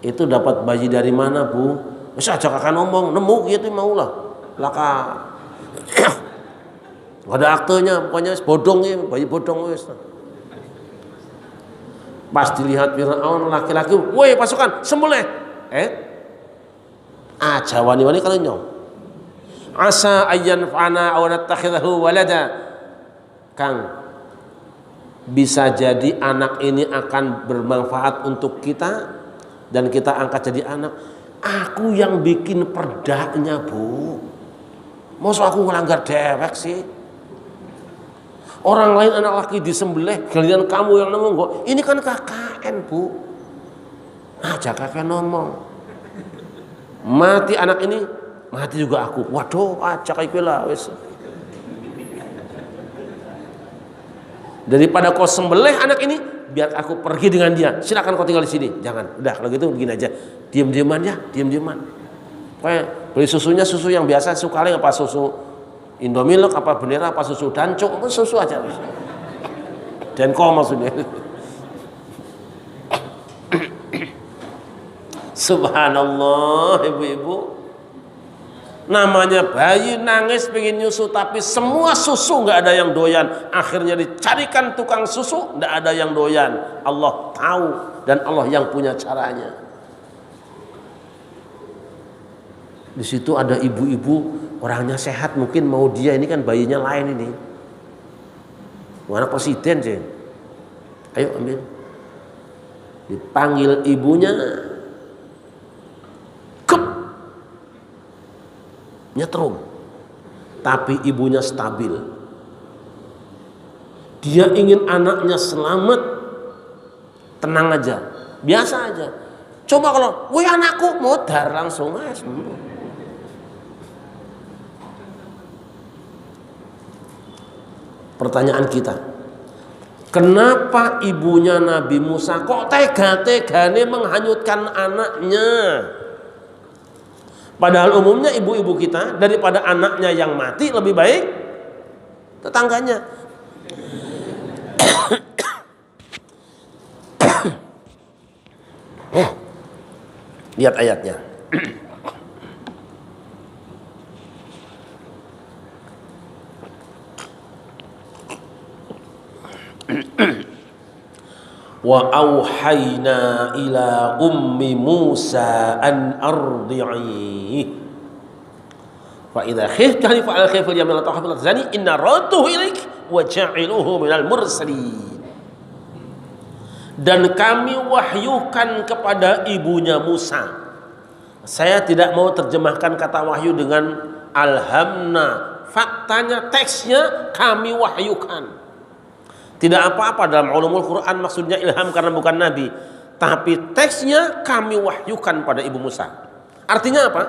Itu dapat bayi dari mana, Bu? Bisa aja kakak ngomong, nemu gitu maulah. Laka. Gak ada aktenya, pokoknya bodong ya, bayi bodong wis. Pas dilihat Fir'aun laki-laki, woi pasukan, sembelih. Aja wani-wani kalau nyong. Asa ayyan fa'ana aw natakhidahu walada. Kang, bisa jadi anak ini akan bermanfaat untuk kita dan kita angkat jadi anak. Aku yang bikin perdanya, Bu. Masa aku ngelanggar dewek sih? Orang lain anak laki disembelih, giliran kamu yang ngomong kok. Ini kan KKN, Bu. Aja KKN ngomong. Mati anak ini, mati juga aku. Waduh, aja kayak lah wis. Daripada kau sembelih anak ini, biar aku pergi dengan dia. Silakan kau tinggal di sini. Jangan. Udah kalau gitu begini aja. Diam-diaman ya, diam-diaman. Pokoknya beli susunya susu yang biasa, susu kaleng apa susu Indomilk apa bendera apa susu dancuk, susu aja. Dan kau maksudnya. Subhanallah, ibu-ibu. Namanya bayi nangis pengen nyusu, tapi semua susu nggak ada yang doyan. Akhirnya dicarikan tukang susu, nggak ada yang doyan. Allah tahu dan Allah yang punya caranya. Di situ ada ibu-ibu orangnya sehat, mungkin mau dia ini kan bayinya lain ini. Anak presiden sih. Ayo ambil. Dipanggil ibunya. Nyetrum, tapi ibunya stabil. Dia ingin anaknya selamat, tenang aja, biasa aja. Coba kalau, woi anakku, modar langsung mas. Pertanyaan kita, kenapa ibunya Nabi Musa kok tega-teganya menghanyutkan anaknya? Padahal umumnya ibu-ibu kita daripada anaknya yang mati lebih baik tetangganya. Lihat ayatnya. Wa auhayna ila ummi Musa an ardi'i fa idza khifti fa al-khifl yamla tahfil zani inna radduhu ilaik wa ja'iluhu minal mursalin. Dan kami wahyukan kepada ibunya Musa. Saya tidak mau terjemahkan kata wahyu dengan alhamna. Faktanya teksnya kami wahyukan. Tidak apa-apa dalam ulumul Quran maksudnya ilham karena bukan nabi, tapi teksnya kami wahyukan pada ibu Musa. Artinya apa?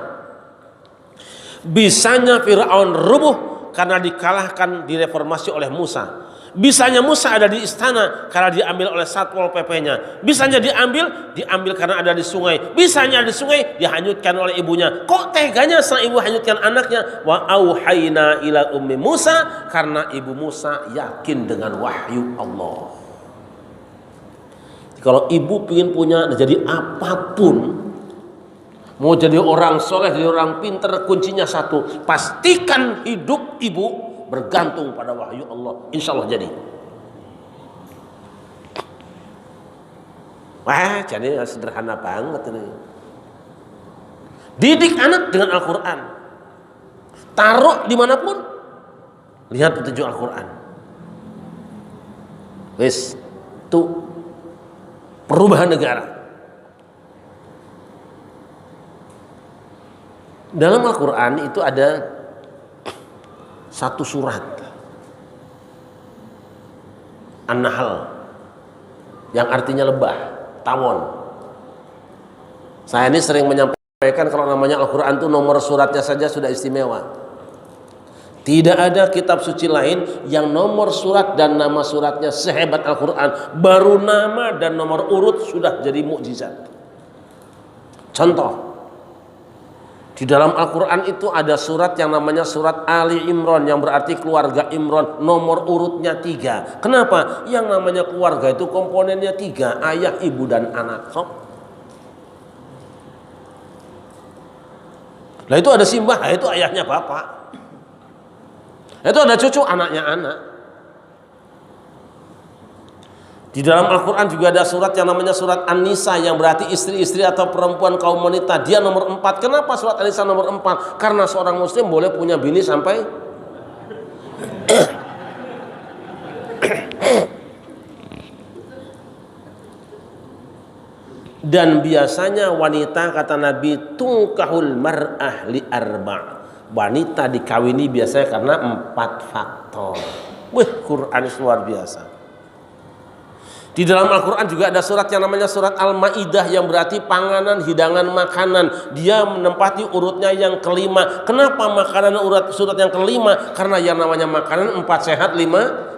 Bisanya Fir'aun rubuh karena dikalahkan, direformasi oleh Musa. Bisanya Musa ada di istana karena diambil oleh Satpol PP-nya. Bisanya diambil karena ada di sungai. Bisanya di sungai dihanyutkan oleh ibunya. Kok teganya sang ibu hanyutkan anaknya? Wa auhayna ila ummi Musa, karena ibu Musa yakin dengan wahyu Allah. Kalau ibu ingin punya jadi apapun, mau jadi orang soleh, jadi orang pinter, kuncinya satu, pastikan hidup ibu bergantung pada wahyu Allah, insya Allah jadi. Wah, jadi sederhana banget ini. Didik anak dengan Al-Quran, taruh dimanapun, lihat petunjuk Al-Quran. Wis, itu perubahan negara. Dalam Al-Quran itu ada satu surat An-Nahl yang artinya lebah, tawon. Saya ini sering menyampaikan kalau namanya Al-Quran itu nomor suratnya saja sudah istimewa. Tidak ada kitab suci lain yang nomor surat dan nama suratnya sehebat Al-Quran. Baru nama dan nomor urut sudah jadi mukjizat. Contoh, di dalam Al-Quran itu ada surat yang namanya surat Ali Imran, yang berarti keluarga Imran, nomor urutnya 3. Kenapa? Yang namanya keluarga itu komponennya 3, ayah, ibu, dan anak. Nah itu ada simbah, itu ayahnya bapak. Itu ada cucu, anaknya anak. Di dalam Al-Quran juga ada surat yang namanya surat An-Nisa, yang berarti istri-istri atau perempuan kaum wanita. Dia nomor 4. Kenapa surat An-Nisa nomor 4? Karena seorang muslim boleh punya bini sampai dan biasanya wanita, kata Nabi, tungkahul mar'ah li arba'. Wanita dikawini biasanya karena 4 faktor. Wih, Quran luar biasa. Di dalam Al-Quran juga ada surat yang namanya surat Al-Ma'idah, yang berarti panganan, hidangan, makanan. Dia menempati urutnya yang kelima. Kenapa makanan surat yang kelima? Karena yang namanya makanan 4 sehat, 5.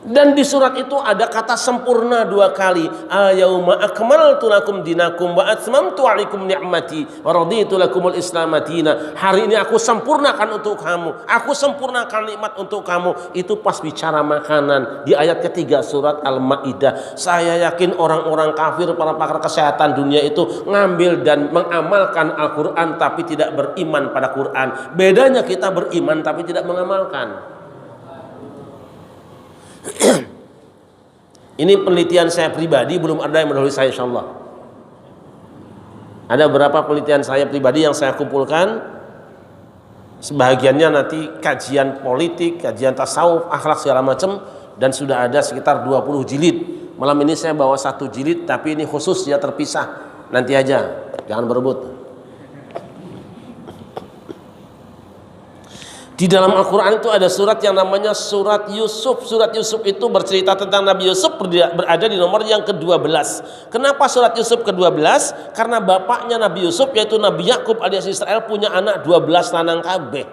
Dan di surat itu ada kata sempurna 2 kali. Al-yauma akmaltu lakum dinakum wa atmamtu alaikum ni'mati wa raditu lakumul Islam madina. Hari ini aku sempurnakan untuk kamu, aku sempurnakan nikmat untuk kamu. Itu pas bicara makanan di ayat ketiga surat Al-Ma'idah. Saya yakin orang-orang kafir, para pakar kesehatan dunia itu ngambil dan mengamalkan Al-Quran tapi tidak beriman pada Quran. Bedanya kita beriman tapi tidak mengamalkan. Ini penelitian saya pribadi, belum ada yang mendahului saya, insyaallah. Ada beberapa penelitian saya pribadi yang saya kumpulkan. Sebahagiannya nanti kajian politik, kajian tasawuf, akhlak segala macam, dan sudah ada sekitar 20 jilid. Malam ini saya bawa 1 jilid, tapi ini khusus ya, terpisah. Nanti aja, jangan berebut. Di dalam Al-Quran itu ada surat yang namanya surat Yusuf. Surat Yusuf itu bercerita tentang Nabi Yusuf, berada di nomor yang ke-12. Kenapa surat Yusuf ke-12? Karena bapaknya Nabi Yusuf yaitu Nabi Yakub alias Israel punya anak 12 lanang kabeh.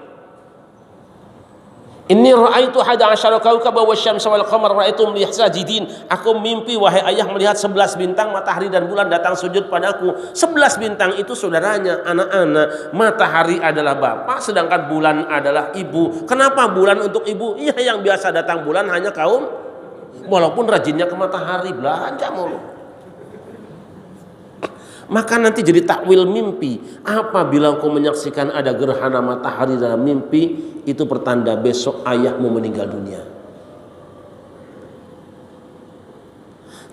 Inni ra'aitu hada asyara kaukaba wasyamsa wal qamar ra'aitum li sajidin. Aku mimpi wahai ayah melihat 11 bintang, matahari dan bulan datang sujud padaku. 11 bintang itu saudaranya, anak-anak. Matahari adalah bapak, sedangkan bulan adalah ibu. Kenapa bulan untuk ibu? Iya, yang biasa datang bulan hanya kaum, walaupun rajinnya ke matahari, belanja mulu. Maka nanti jadi takwil mimpi. Apabila kau menyaksikan ada gerhana matahari dalam mimpi, itu pertanda besok ayahmu meninggal dunia.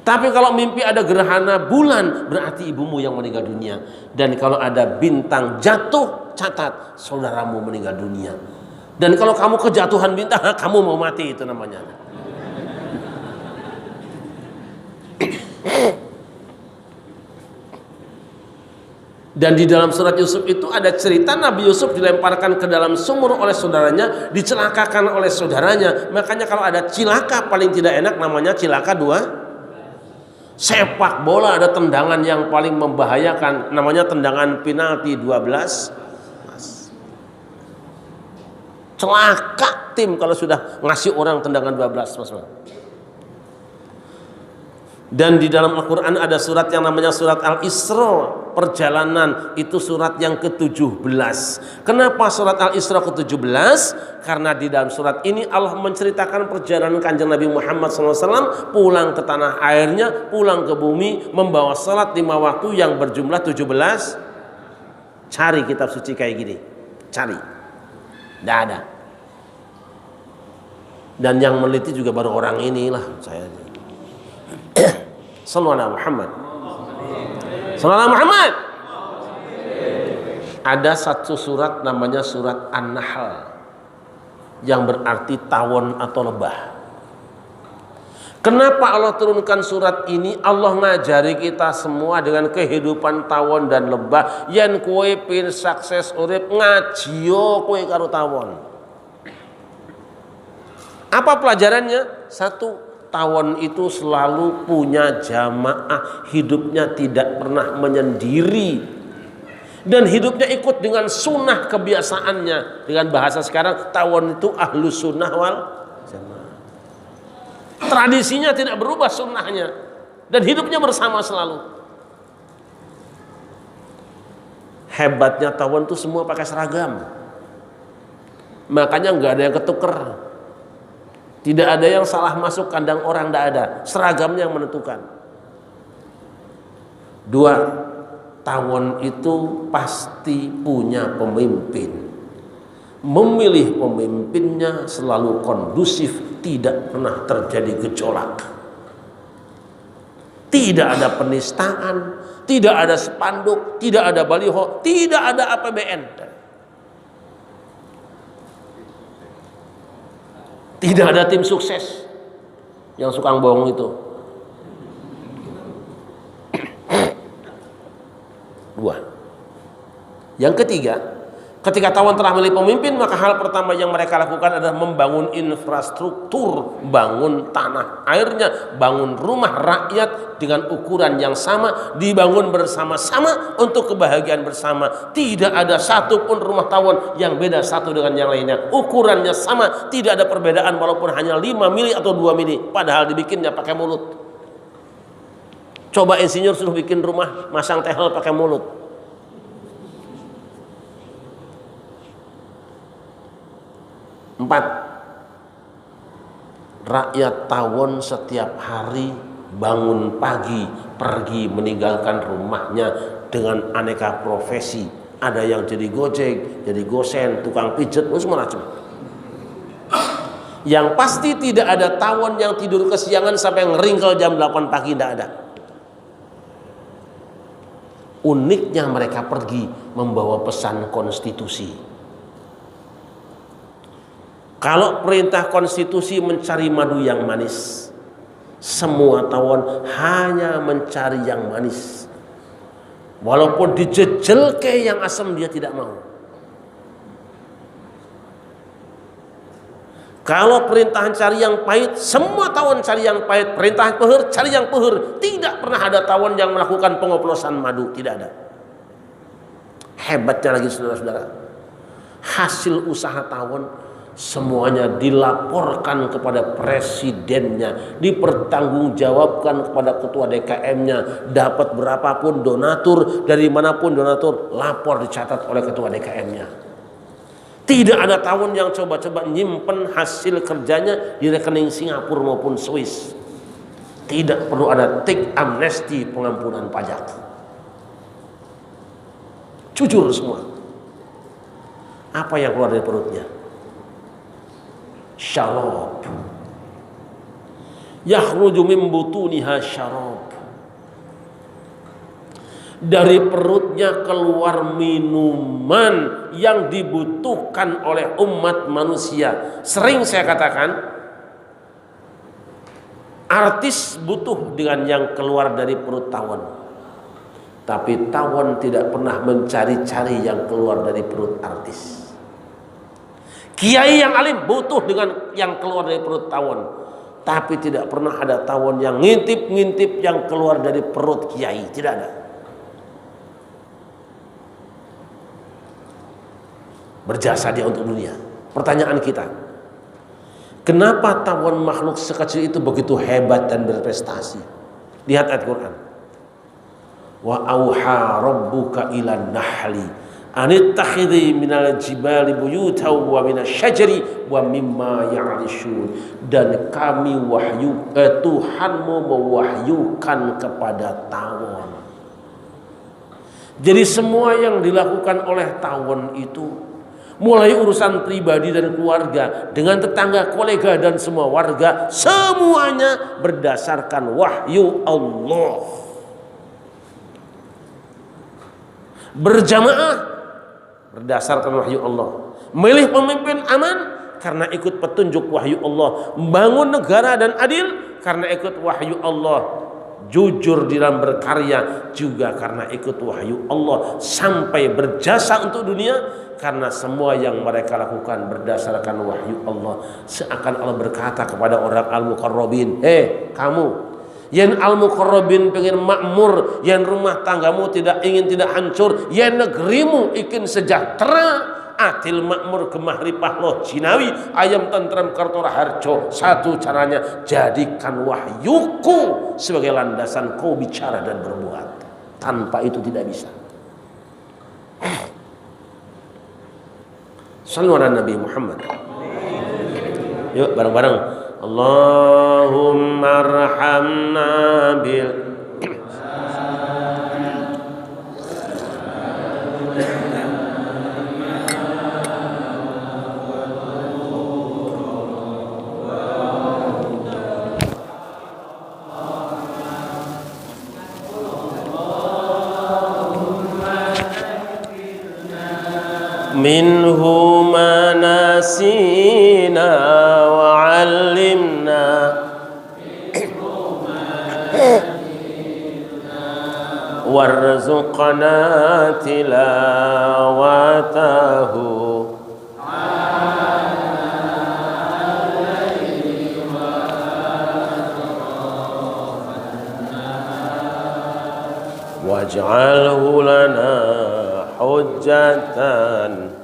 Tapi kalau mimpi ada gerhana bulan, berarti ibumu yang meninggal dunia. Dan kalau ada bintang jatuh, catat saudaramu meninggal dunia. Dan kalau kamu kejatuhan bintang, kamu mau mati, itu namanya. Dan di dalam surat Yusuf itu ada cerita Nabi Yusuf dilemparkan ke dalam sumur oleh saudaranya, dicelakakan oleh saudaranya. Makanya kalau ada cilaka paling tidak enak namanya cilaka 2. Sepak bola ada tendangan yang paling membahayakan namanya tendangan penalti 12. Celaka tim kalau sudah ngasih orang tendangan 12, Mas. Dan di dalam Al-Quran ada surat yang namanya surat Al-Isra, perjalanan, itu surat yang ke-17. Kenapa surat Al-Isra ke-17? Karena di dalam surat ini Allah menceritakan perjalanan Kanjeng Nabi Muhammad SAW pulang ke tanah airnya, pulang ke bumi, membawa salat 5 waktu yang berjumlah 17. Cari kitab suci kayak gini, cari, tidak ada. Dan yang meneliti juga baru orang inilah, saya. Sallallahu Muhammad. Sallallahu Muhammad. Ada satu surat namanya surat An-Nahl yang berarti tawon atau lebah. Kenapa Allah turunkan surat ini? Allah ngajari kita semua dengan kehidupan tawon dan lebah. Yen kowe pin sukses urip ngajio kowe karo tawon. Apa pelajarannya? Satu, tawon itu selalu punya jamaah, hidupnya tidak pernah menyendiri, dan hidupnya ikut dengan sunnah kebiasaannya. Dengan bahasa sekarang, tawon itu ahlu sunnah wal jamaah. Tradisinya tidak berubah sunnahnya, dan hidupnya bersama selalu. Hebatnya tawon itu semua pakai seragam, makanya nggak ada yang ketuker. Tidak ada yang salah masuk kandang orang, tidak ada. Seragamnya yang menentukan. 2, tawon itu pasti punya pemimpin. Memilih pemimpinnya selalu kondusif, tidak pernah terjadi gejolak. Tidak ada penistaan, tidak ada spanduk, tidak ada baliho, tidak ada APBN. Tidak ada tim sukses yang suka bohong itu. 2. Yang ketiga, ketika tawon telah memilih pemimpin, maka hal pertama yang mereka lakukan adalah membangun infrastruktur, bangun tanah airnya, bangun rumah rakyat dengan ukuran yang sama, dibangun bersama-sama untuk kebahagiaan bersama. Tidak ada satupun rumah tawon yang beda satu dengan yang lainnya. Ukurannya sama, tidak ada perbedaan walaupun hanya 5 mili atau 2 mili. Padahal dibikinnya pakai mulut. Coba insinyur suruh bikin rumah, masang tehel pakai mulut. Empat, rakyat tawon setiap hari bangun pagi, pergi meninggalkan rumahnya dengan aneka profesi. Ada yang jadi gojek, jadi gosen, tukang pijet, semua macam. Yang pasti tidak ada tawon yang tidur kesiangan sampai ngeringkel jam 8 pagi, tidak ada. Uniknya mereka pergi membawa pesan konstitusi. Kalau perintah konstitusi mencari madu yang manis, semua tawon hanya mencari yang manis. Walaupun dijejel ke yang asam dia tidak mau. Kalau perintahan cari yang pahit, semua tawon cari yang pahit. Perintahan peher, cari yang peher. Tidak pernah ada tawon yang melakukan pengoplosan madu, tidak ada. Hebatnya lagi saudara-saudara, hasil usaha tawon semuanya dilaporkan kepada presidennya, dipertanggungjawabkan kepada ketua DKM-nya. Dapat berapapun donatur, dari manapun donatur, lapor dicatat oleh ketua DKM-nya. Tidak ada tawon yang coba-coba nyimpen hasil kerjanya di rekening Singapura maupun Swiss. Tidak perlu ada teks amnesti pengampunan pajak. Jujur semua. Apa yang keluar dari perutnya? Syarab. Yakhruju min butuniha syarab. Dari perutnya keluar minuman yang dibutuhkan oleh umat manusia. Sering saya katakan, artis butuh dengan yang keluar dari perut tawon, tapi tawon tidak pernah mencari-cari yang keluar dari perut artis. Kiai yang alim butuh dengan yang keluar dari perut tawon, tapi tidak pernah ada tawon yang ngintip-ngintip yang keluar dari perut kiai. Tidak ada. Berjasa dia untuk dunia. Pertanyaan kita, kenapa tawon makhluk sekecil itu begitu hebat dan berprestasi? Lihat ayat Quran. Wa auha rabbuka ilan nahli anittakhidhi minal jibali buyutan wa minasyajari wa mimma ya'rishun. Dan kami Tuhanmu mewahyukan kepada tawon. Jadi semua yang dilakukan oleh tawon itu, mulai urusan pribadi dan keluarga, dengan tetangga, kolega dan semua warga, semuanya berdasarkan wahyu Allah. Berjamaah berdasarkan wahyu Allah. Milih pemimpin aman karena ikut petunjuk wahyu Allah. Membangun negara dan adil karena ikut wahyu Allah. Jujur di dalam berkarya juga karena ikut wahyu Allah. Sampai berjasa untuk dunia karena semua yang mereka lakukan berdasarkan wahyu Allah. Seakan Allah berkata kepada orang al-muqarrabin, kamu yang al-muqarrabin pengen makmur, yang rumah tanggamu tidak hancur, yang negerimu ingin sejahtera, atil makmur gemah ripah loh jinawi ayam tentrem kartora harjo. Satu caranya, jadikan wahyuku sebagai landasan kau bicara dan berbuat. Tanpa itu tidak bisa. Sallu ala Nabi Muhammad. Yuk bareng-bareng. Allahumma arhamna bil minhu manasina wa 'allimna warzuqna tilawatahu waj'alhu lana hujjatan.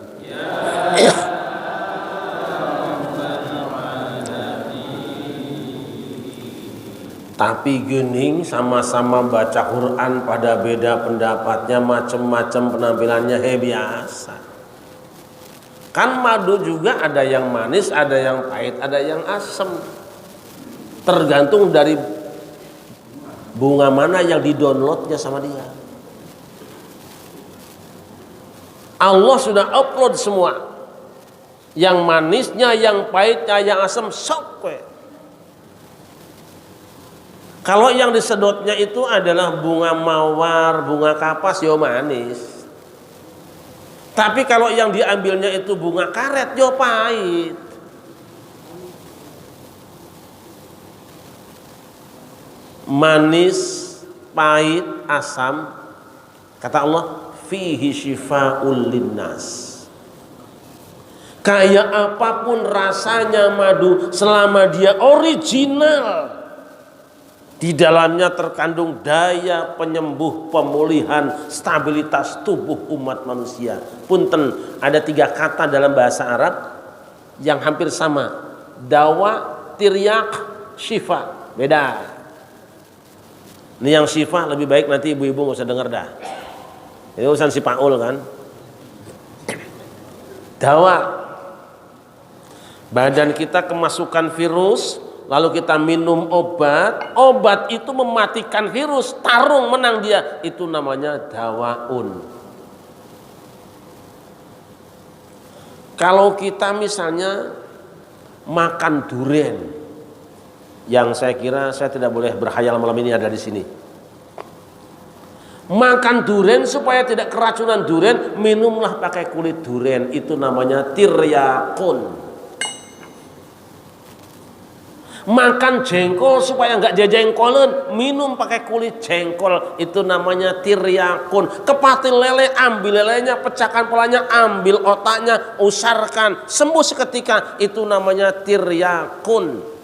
Tapi gening sama-sama baca Quran pada beda pendapatnya, macam-macam penampilannya, biasa. Kan madu juga ada yang manis, ada yang pahit, ada yang asam. Tergantung dari bunga mana yang di-downloadnya sama dia. Allah sudah upload semua. Yang manisnya, yang pahitnya, yang asam, sok. Kalau yang disedotnya itu adalah bunga mawar, bunga kapas, yo manis. Tapi kalau yang diambilnya itu bunga karet, yo pahit. Manis, pahit, asam, kata Allah, fihi syifa'ul linnas. Kayak apapun rasanya madu, selama dia original, di dalamnya terkandung daya penyembuh, pemulihan, stabilitas tubuh umat manusia. Punten, ada 3 kata dalam bahasa Arab yang hampir sama. Dawa, tiryak, syifa. Beda. Ini yang syifa lebih baik nanti ibu-ibu nggak usah dengar dah. Ini urusan si Paul kan. Dawa, badan kita kemasukan virus, lalu kita minum obat itu mematikan virus, tarung menang dia, itu namanya dawaun. Kalau kita misalnya makan durian, yang saya kira saya tidak boleh berkhayal malam ini ada di sini. Makan durian supaya tidak keracunan durian, minumlah pakai kulit durian, itu namanya tiryakun. Makan jengkol supaya nggak jejengkolen, minum pakai kulit jengkol, itu namanya tiryakun. Kepatil lele, ambil lelenya, pecahkan kepalanya, ambil otaknya, usarkan, sembuh seketika, itu namanya tiryakun.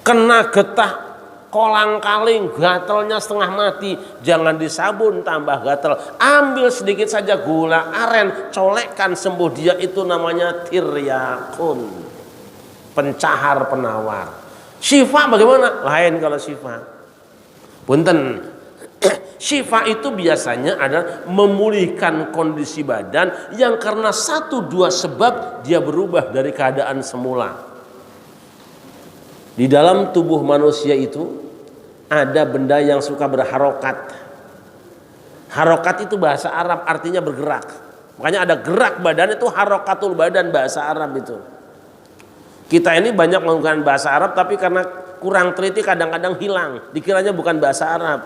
Kena getah kolang-kaling, gatelnya setengah mati, jangan disabun tambah gatel, ambil sedikit saja gula aren, colekkan, sembuh dia, itu namanya tiryakun. Pencahar, penawar. Syifa bagaimana? Lain kalau syifa. Punten. Syifa itu biasanya adalah memulihkan kondisi badan yang karena 1-2 sebab dia berubah dari keadaan semula. Di dalam tubuh manusia itu ada benda yang suka berharokat. Harokat itu bahasa Arab artinya bergerak. Makanya ada gerak badan, itu harokatul badan bahasa Arab itu. Kita ini banyak menggunakan bahasa Arab, tapi karena kurang teliti kadang-kadang hilang, dikiranya bukan bahasa Arab.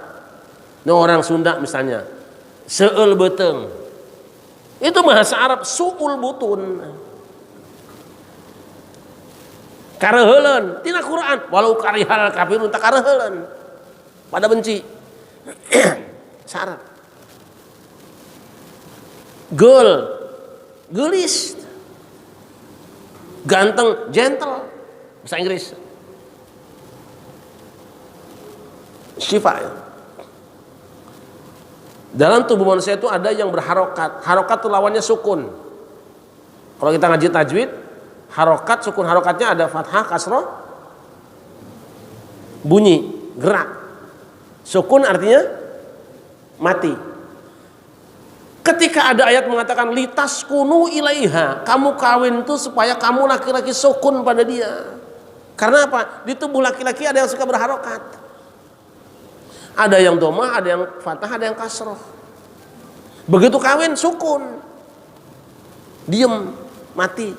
Nah, orang Sunda misalnya, seul beteng, itu bahasa Arab, suul butun. Kareheuleun tina Quran, walau karihal kafirun tak kareheuleun, pada benci. Syarat. Gelis, ganteng, gentle, bahasa Inggris. Syifa ya. Dalam tubuh manusia itu ada yang berharokat. Harokat itu lawannya sukun. Kalau kita ngaji tajwid, harokat, sukun harokatnya ada fathah, kasroh, bunyi, gerak. Sukun artinya mati. Ketika ada ayat mengatakan litas kunu ilaiha, kamu kawin itu supaya kamu laki-laki sukun pada dia. Karena apa? Di tubuh laki-laki ada yang suka berharokat. Ada yang domah, ada yang fathah, ada yang kasroh. Begitu kawin sukun, diem, mati.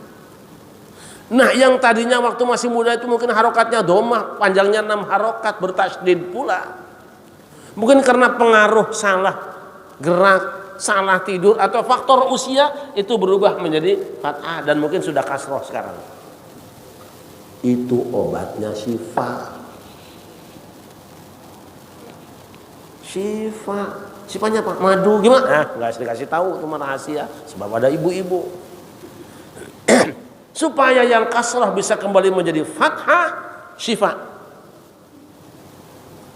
Nah, yang tadinya waktu masih muda itu mungkin harokatnya domah, panjangnya 6 harokat, bertasydid pula. Mungkin karena pengaruh salah gerak, salah tidur, atau faktor usia, itu berubah menjadi fathah dan mungkin sudah kasroh sekarang. Itu obatnya syifa. Sifanya apa? Madu gimana? Nggak dikasih tahu, itu rahasia. Sebab ada ibu-ibu. Supaya yang kasrah bisa kembali menjadi fathah, syifa.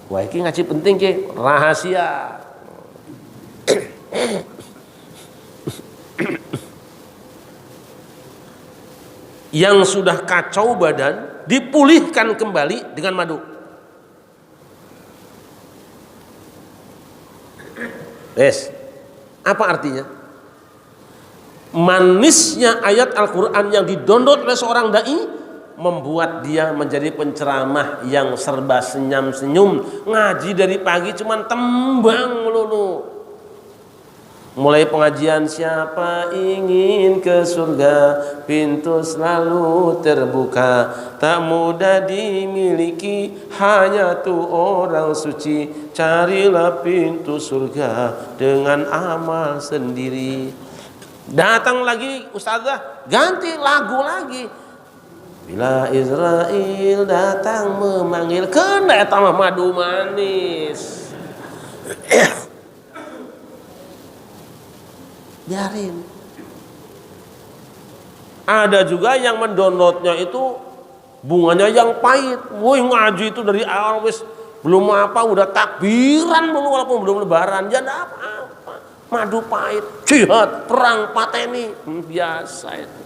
Wah, ini ngaji penting ke rahasia. Yang sudah kacau badan dipulihkan kembali dengan madu. Apa artinya? Manisnya ayat Al-Quran yang didownload oleh seorang da'i membuat dia menjadi penceramah yang serba senyum-senyum. Ngaji dari pagi cuman tembang melulu. Mulai pengajian, siapa ingin ke surga, pintu selalu terbuka, tak mudah dimiliki, hanya tuh orang suci, carilah pintu surga dengan amal sendiri. Datang lagi ustazah, ganti lagu lagi. Bila Israel datang memanggil, kena tambah madu manis. Biarin. Ada juga yang mendownloadnya itu bunganya yang pahit. Woi, ngaji itu dari awal wis belum apa udah takbiran mulu walaupun belum lebaran. Ya enggak apa-apa. Madu pahit, jihad, perang, pateni, biasa itu.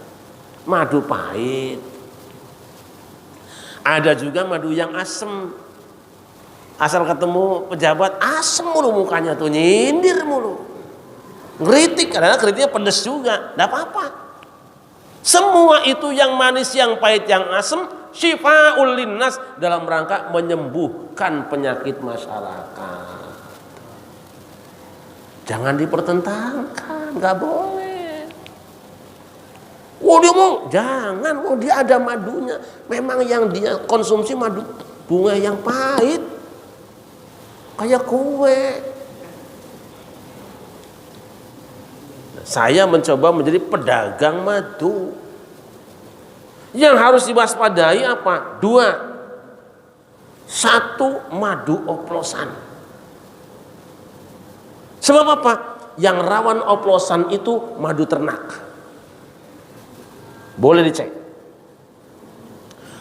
Madu pahit. Ada juga madu yang asem. Asal ketemu pejabat asem mulu mukanya tuh, nyindir mulu. Ngeritik, karena kritiknya pedes juga. Enggak apa-apa. Semua itu yang manis, yang pahit, yang asem, syifaul linnas, dalam rangka menyembuhkan penyakit masyarakat. Jangan dipertentangkan, nggak boleh. Oh dia mau, jangan. Oh dia ada madunya. Memang yang dia konsumsi madu bunga yang pahit, kayak kue. Saya mencoba menjadi pedagang madu. Yang harus diwaspadai apa? 2. 1, madu oplosan. Sebab apa? Yang rawan oplosan itu madu ternak. Boleh dicek.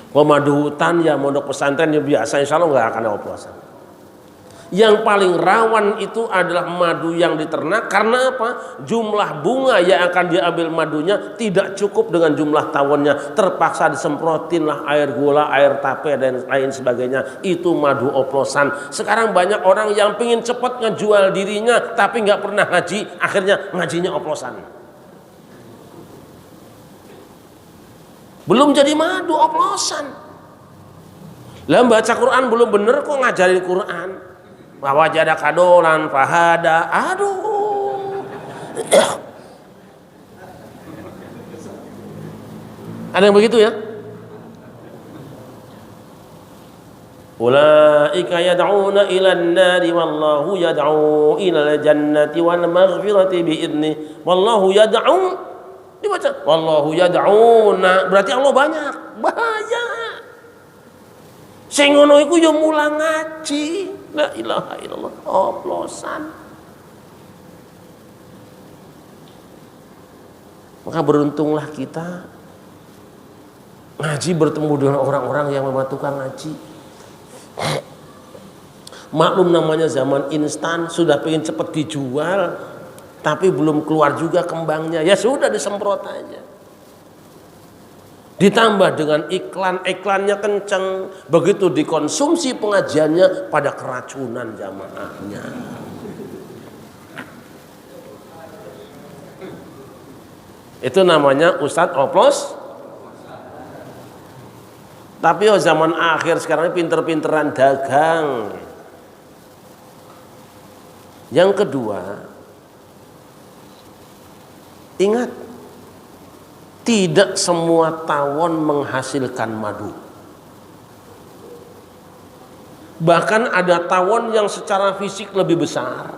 Kalau madu hutan ya mondok pesantren ya biasa, insya Allah nggak akan ada oplosan. Yang paling rawan itu adalah madu yang diternak. Karena apa? Jumlah bunga yang akan diambil madunya tidak cukup dengan jumlah tawonnya. Terpaksa disemprotin lah air gula, air tape dan lain sebagainya. Itu madu oplosan. Sekarang banyak orang yang pengen cepat ngejual dirinya tapi nggak pernah ngaji, akhirnya ngajinya oplosan. Belum jadi madu oplosan. Lah baca Quran belum bener kok ngajarin Quran. Bahwa jada kadolan fahada, aduh. Ada yang begitu ya? Ulaika yad'una ilan nari wallahu yad'u ilal jannati wal maghfirati bi'idni wallahu yad'u, dibaca wallahu yad'una, berarti Allah banyak. Bahaya. Sing ngono iku ya mulang ngaji. La ilaha illallah, oplosan. Maka beruntunglah kita ngaji bertemu dengan orang-orang yang memang tukang ngaji. Maklum namanya zaman instan, sudah pengen cepat dijual tapi belum keluar juga kembangnya, ya sudah disemprot aja. Ditambah dengan iklan-iklannya kenceng, begitu dikonsumsi pengajiannya pada keracunan jamaahnya. Itu namanya Ustadz oplos. Tapi zaman akhir sekarang ini pinter-pinteran dagang. Yang kedua, ingat, tidak semua tawon menghasilkan madu. Bahkan ada tawon yang secara fisik lebih besar.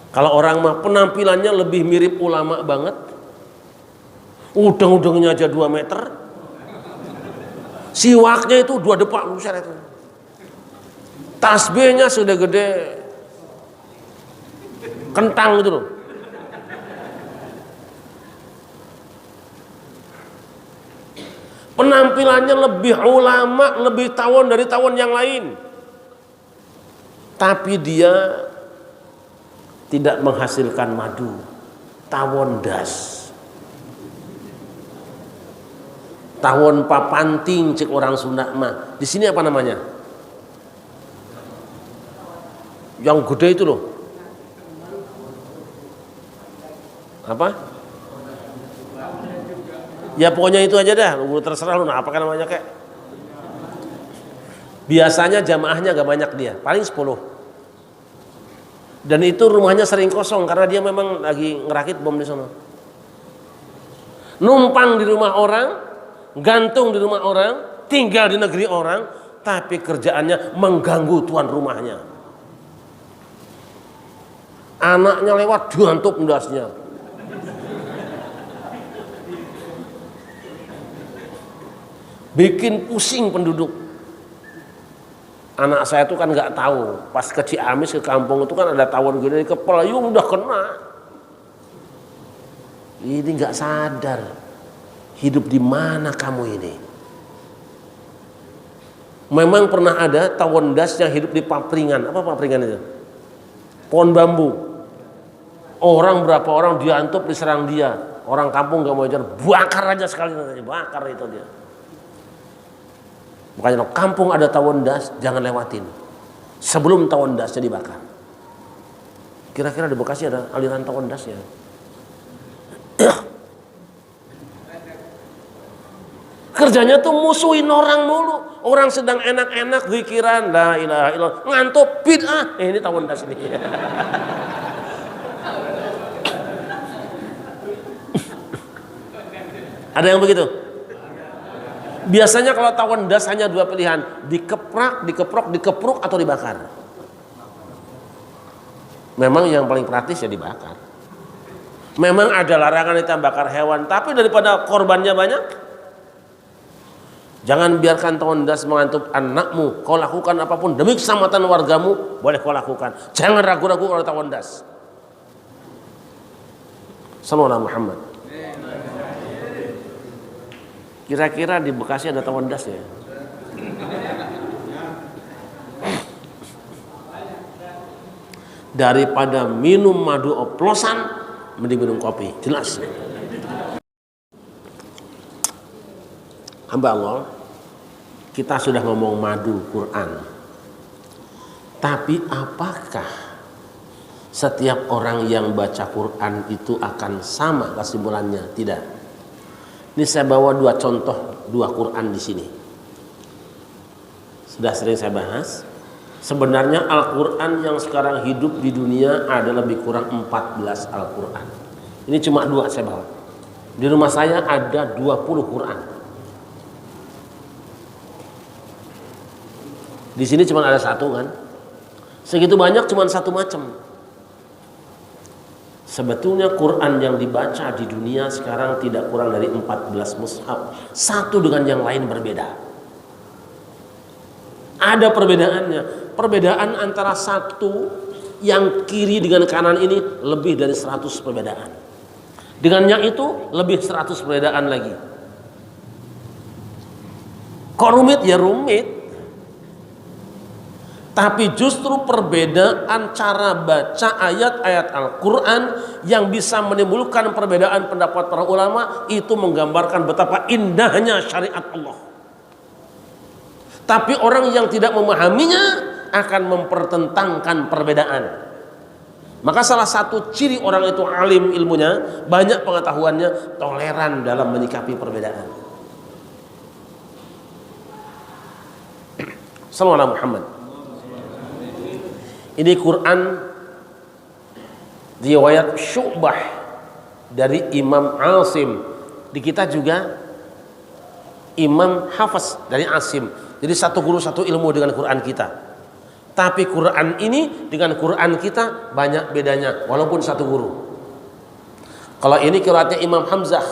Kalau orang mah penampilannya lebih mirip ulama banget, udang-udangnya aja 2 meter, siwaknya itu 2 depak besar itu, tasbihnya sudah gede kentang gitu loh. Penampilannya lebih ulama, lebih tawon dari tawon yang lain. Tapi dia tidak menghasilkan madu. Tawon das. Tawon papanting cek orang Sunda mah. Di sini apa namanya? Yang gede itu loh. Apa? Ya pokoknya itu aja dah, lu terserah lu, nah apa kan namanya kayak. Biasanya jamaahnya gak banyak dia, paling 10. Dan itu rumahnya sering kosong karena dia memang lagi ngerakit bom di sana. Numpang di rumah orang, gantung di rumah orang, tinggal di negeri orang, tapi kerjaannya mengganggu tuan rumahnya. Anaknya lewat diantuk ndasnya. Bikin pusing penduduk. Anak saya itu kan nggak tahu, pas ke Ciamis ke kampung itu kan ada tawon gede di kepala, udah kena. Ini nggak sadar hidup di mana kamu ini. Memang pernah ada tawon das yang hidup di papringan. Apa papringan itu? Pohon bambu. Berapa orang diantep, diserang dia. Orang kampung nggak mau ajar, bakar aja sekali, bakar itu dia. Makanya kalau kampung ada tawon das, jangan lewatin sebelum tawon dasnya dibakar. Kira-kira di Bekasi ada aliran tawon dasnya? Kerjanya tuh musuhin orang mulu. Orang sedang enak-enak zikiran la ilaha illallah, ngantuk bid'ah. Ini tawon das ini. Ada yang begitu? Biasanya kalau tawon das hanya dua pilihan, dikeprak, dikepruk atau dibakar. Memang yang paling praktis ya dibakar. Memang ada larangan kita bakar hewan, tapi daripada korbannya banyak, jangan biarkan tawon das mengantuk anakmu. Kau lakukan apapun demi keselamatan wargamu, boleh kau lakukan. Jangan ragu-ragu oleh tawon das. Sallallahu Muhammad. Kira-kira di Bekasi ada tawon das ya? Daripada minum madu oplosan, mending minum kopi. Jelas. Hamba Allah, kita sudah ngomong madu Quran. Tapi apakah setiap orang yang baca Quran itu akan sama kesimpulannya? Tidak. Ini saya bawa dua contoh, dua Quran di sini. Sudah sering saya bahas. Sebenarnya Al-Quran yang sekarang hidup di dunia ada lebih kurang 14 Al-Quran. Ini cuma dua saya bawa. Di rumah saya ada 20 Quran. Di sini cuma ada satu kan. Segitu banyak cuma satu macam. Sebetulnya Quran yang dibaca di dunia sekarang tidak kurang dari 14 mushaf. Satu dengan yang lain berbeda. Ada perbedaannya. Perbedaan antara satu yang kiri dengan kanan ini lebih dari 100 perbedaan. Dengan yang itu lebih 100 perbedaan lagi. Kok rumit? Ya rumit. Tapi justru perbedaan cara baca ayat-ayat Al-Quran yang bisa menimbulkan perbedaan pendapat para ulama itu menggambarkan betapa indahnya syariat Allah. Tapi orang yang tidak memahaminya akan mempertentangkan perbedaan. Maka salah satu ciri orang itu alim ilmunya, banyak pengetahuannya, toleran dalam menyikapi perbedaan. Sallallahu alaihi Muhammad. Ini Quran riwayat Syu'bah dari Imam Asim. Di kita juga Imam Hafiz dari Asim. Jadi satu guru satu ilmu dengan Quran kita. Tapi Quran ini dengan Quran kita banyak bedanya walaupun satu guru. Kalau ini qiraatnya Imam Hamzah.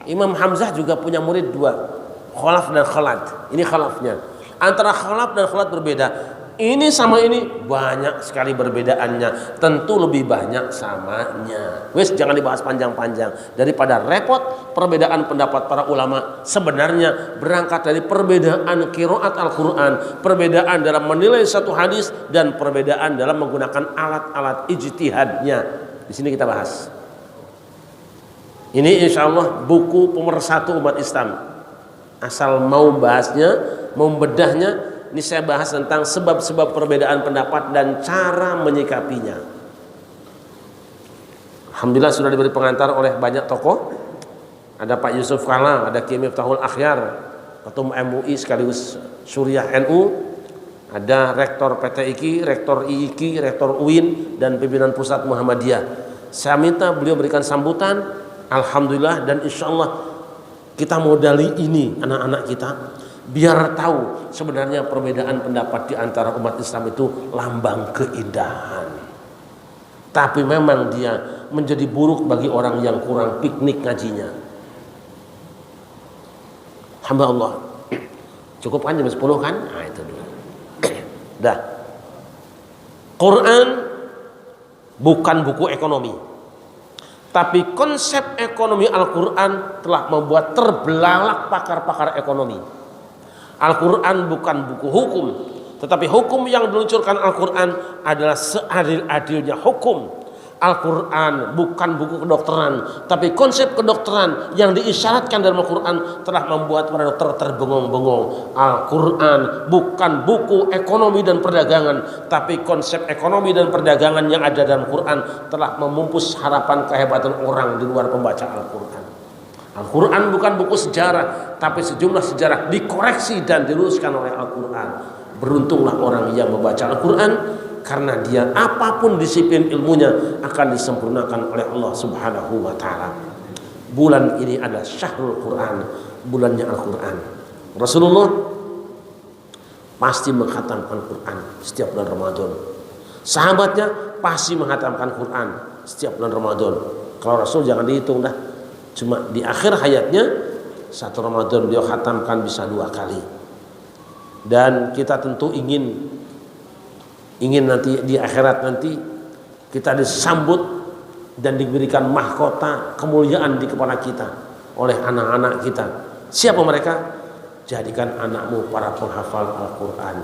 Imam Hamzah juga punya murid dua, Khalaf dan Khalad. Ini khalafnya. Antara Khalaf dan Khalad berbeda. Ini sama ini banyak sekali perbedaannya. Tentu lebih banyak samanya. Wes jangan dibahas panjang-panjang. Daripada repot perbedaan pendapat para ulama. Sebenarnya berangkat dari perbedaan qiraat Al-Quran, perbedaan dalam menilai satu hadis, dan perbedaan dalam menggunakan alat-alat ijtihadnya. Di sini kita bahas. Ini insya Allah buku pemersatu umat Islam. Asal mau bahasnya, mau bedahnya, ini saya bahas tentang sebab-sebab perbedaan pendapat dan cara menyikapinya. Alhamdulillah sudah diberi pengantar oleh banyak tokoh. Ada Pak Yusuf Kala, ada Kiai Miftahul Akhyar, Ketum MUI sekaligus Suriah NU, ada Rektor PTIQ, Rektor IIQ, Rektor UIN, dan pimpinan pusat Muhammadiyah. Saya minta beliau berikan sambutan. Alhamdulillah, dan insya Allah kita modali ini anak-anak kita biar tahu sebenarnya perbedaan pendapat di antara umat Islam itu lambang keindahan. Tapi memang dia menjadi buruk bagi orang yang kurang piknik ngajinya. Hamba Allah. Cukup kan jam 10 kan? Nah itu dia. Dah. Quran bukan buku ekonomi. Tapi konsep ekonomi Al-Quran telah membuat terbelalak pakar-pakar ekonomi. Al-Quran bukan buku hukum, tetapi hukum yang diluncurkan Al-Quran adalah seadil-adilnya hukum. Al-Quran bukan buku kedokteran, tapi konsep kedokteran yang diisyaratkan dalam Al-Quran telah membuat para dokter terbengong-bengong. Al-Quran bukan buku ekonomi dan perdagangan, tapi konsep ekonomi dan perdagangan yang ada dalam Al-Quran telah memupus harapan kehebatan orang di luar pembaca Al-Quran. Al-Quran bukan buku sejarah, tapi sejumlah sejarah dikoreksi dan diluruskan oleh Al-Quran. Beruntunglah orang yang membaca Al-Quran, karena dia apapun disiplin ilmunya akan disempurnakan oleh Allah Subhanahu wa ta'ala. Bulan ini adalah Syahrul Quran, bulannya Al-Quran. Rasulullah pasti menghatamkan Quran setiap bulan Ramadan. Sahabatnya pasti menghatamkan Quran setiap bulan Ramadan. Kalau Rasul jangan dihitung dah, cuma di akhir hayatnya satu Ramadan beliau khatamkan bisa 2 kali. Dan kita tentu ingin nanti di akhirat nanti kita disambut dan diberikan mahkota kemuliaan di kepala kita oleh anak-anak kita. Siapa mereka? Jadikan anakmu para penghafal Al-Quran.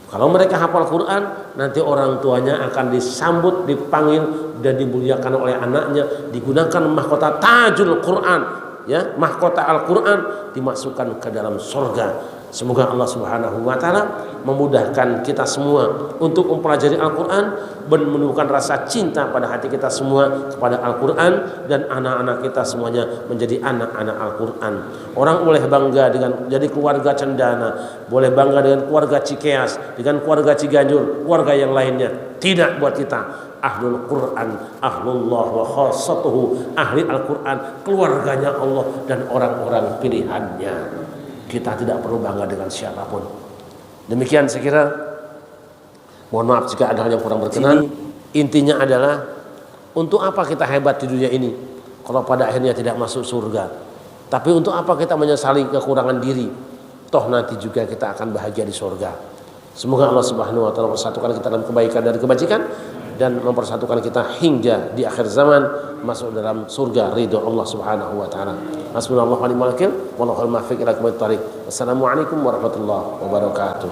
Kalau mereka hafal Quran, nanti orang tuanya akan disambut, dipanggil dan dimuliakan oleh anaknya, digunakan mahkota tajul Quran, ya, mahkota Al-Quran dimasukkan ke dalam surga. Semoga Allah Subhanahu wa ta'ala memudahkan kita semua untuk mempelajari Al-Quran dan menumbuhkan rasa cinta pada hati kita semua kepada Al-Quran, dan anak-anak kita semuanya menjadi anak-anak Al-Quran. Orang boleh bangga dengan jadi keluarga Cendana, boleh bangga dengan keluarga Cikeas, dengan keluarga Ciganjur, keluarga yang lainnya. Tidak buat kita. Ahlul Quran, ahlullah wa khassatuhu, ahli Al-Quran, keluarganya Allah dan orang-orang pilihannya. Kita tidak perlu bangga dengan siapapun. Demikian saya kira. Mohon maaf jika ada hal yang kurang berkenan. Intinya adalah, untuk apa kita hebat di dunia ini kalau pada akhirnya tidak masuk surga? Tapi untuk apa kita menyesali kekurangan diri? Toh nanti juga kita akan bahagia di surga. Semoga Allah Subhanahu wa ta'ala mempersatukan kita dalam kebaikan dan kebajikan, dan mempersatukan kita hingga di akhir zaman masuk dalam surga ridho Allah Subhanahu wa ta'ala. Hasbunallahu wa ni'mal wakil, wallahul muwaffiq ila aqwamit thariq. Wassalamualaikum warahmatullahi wabarakatuh.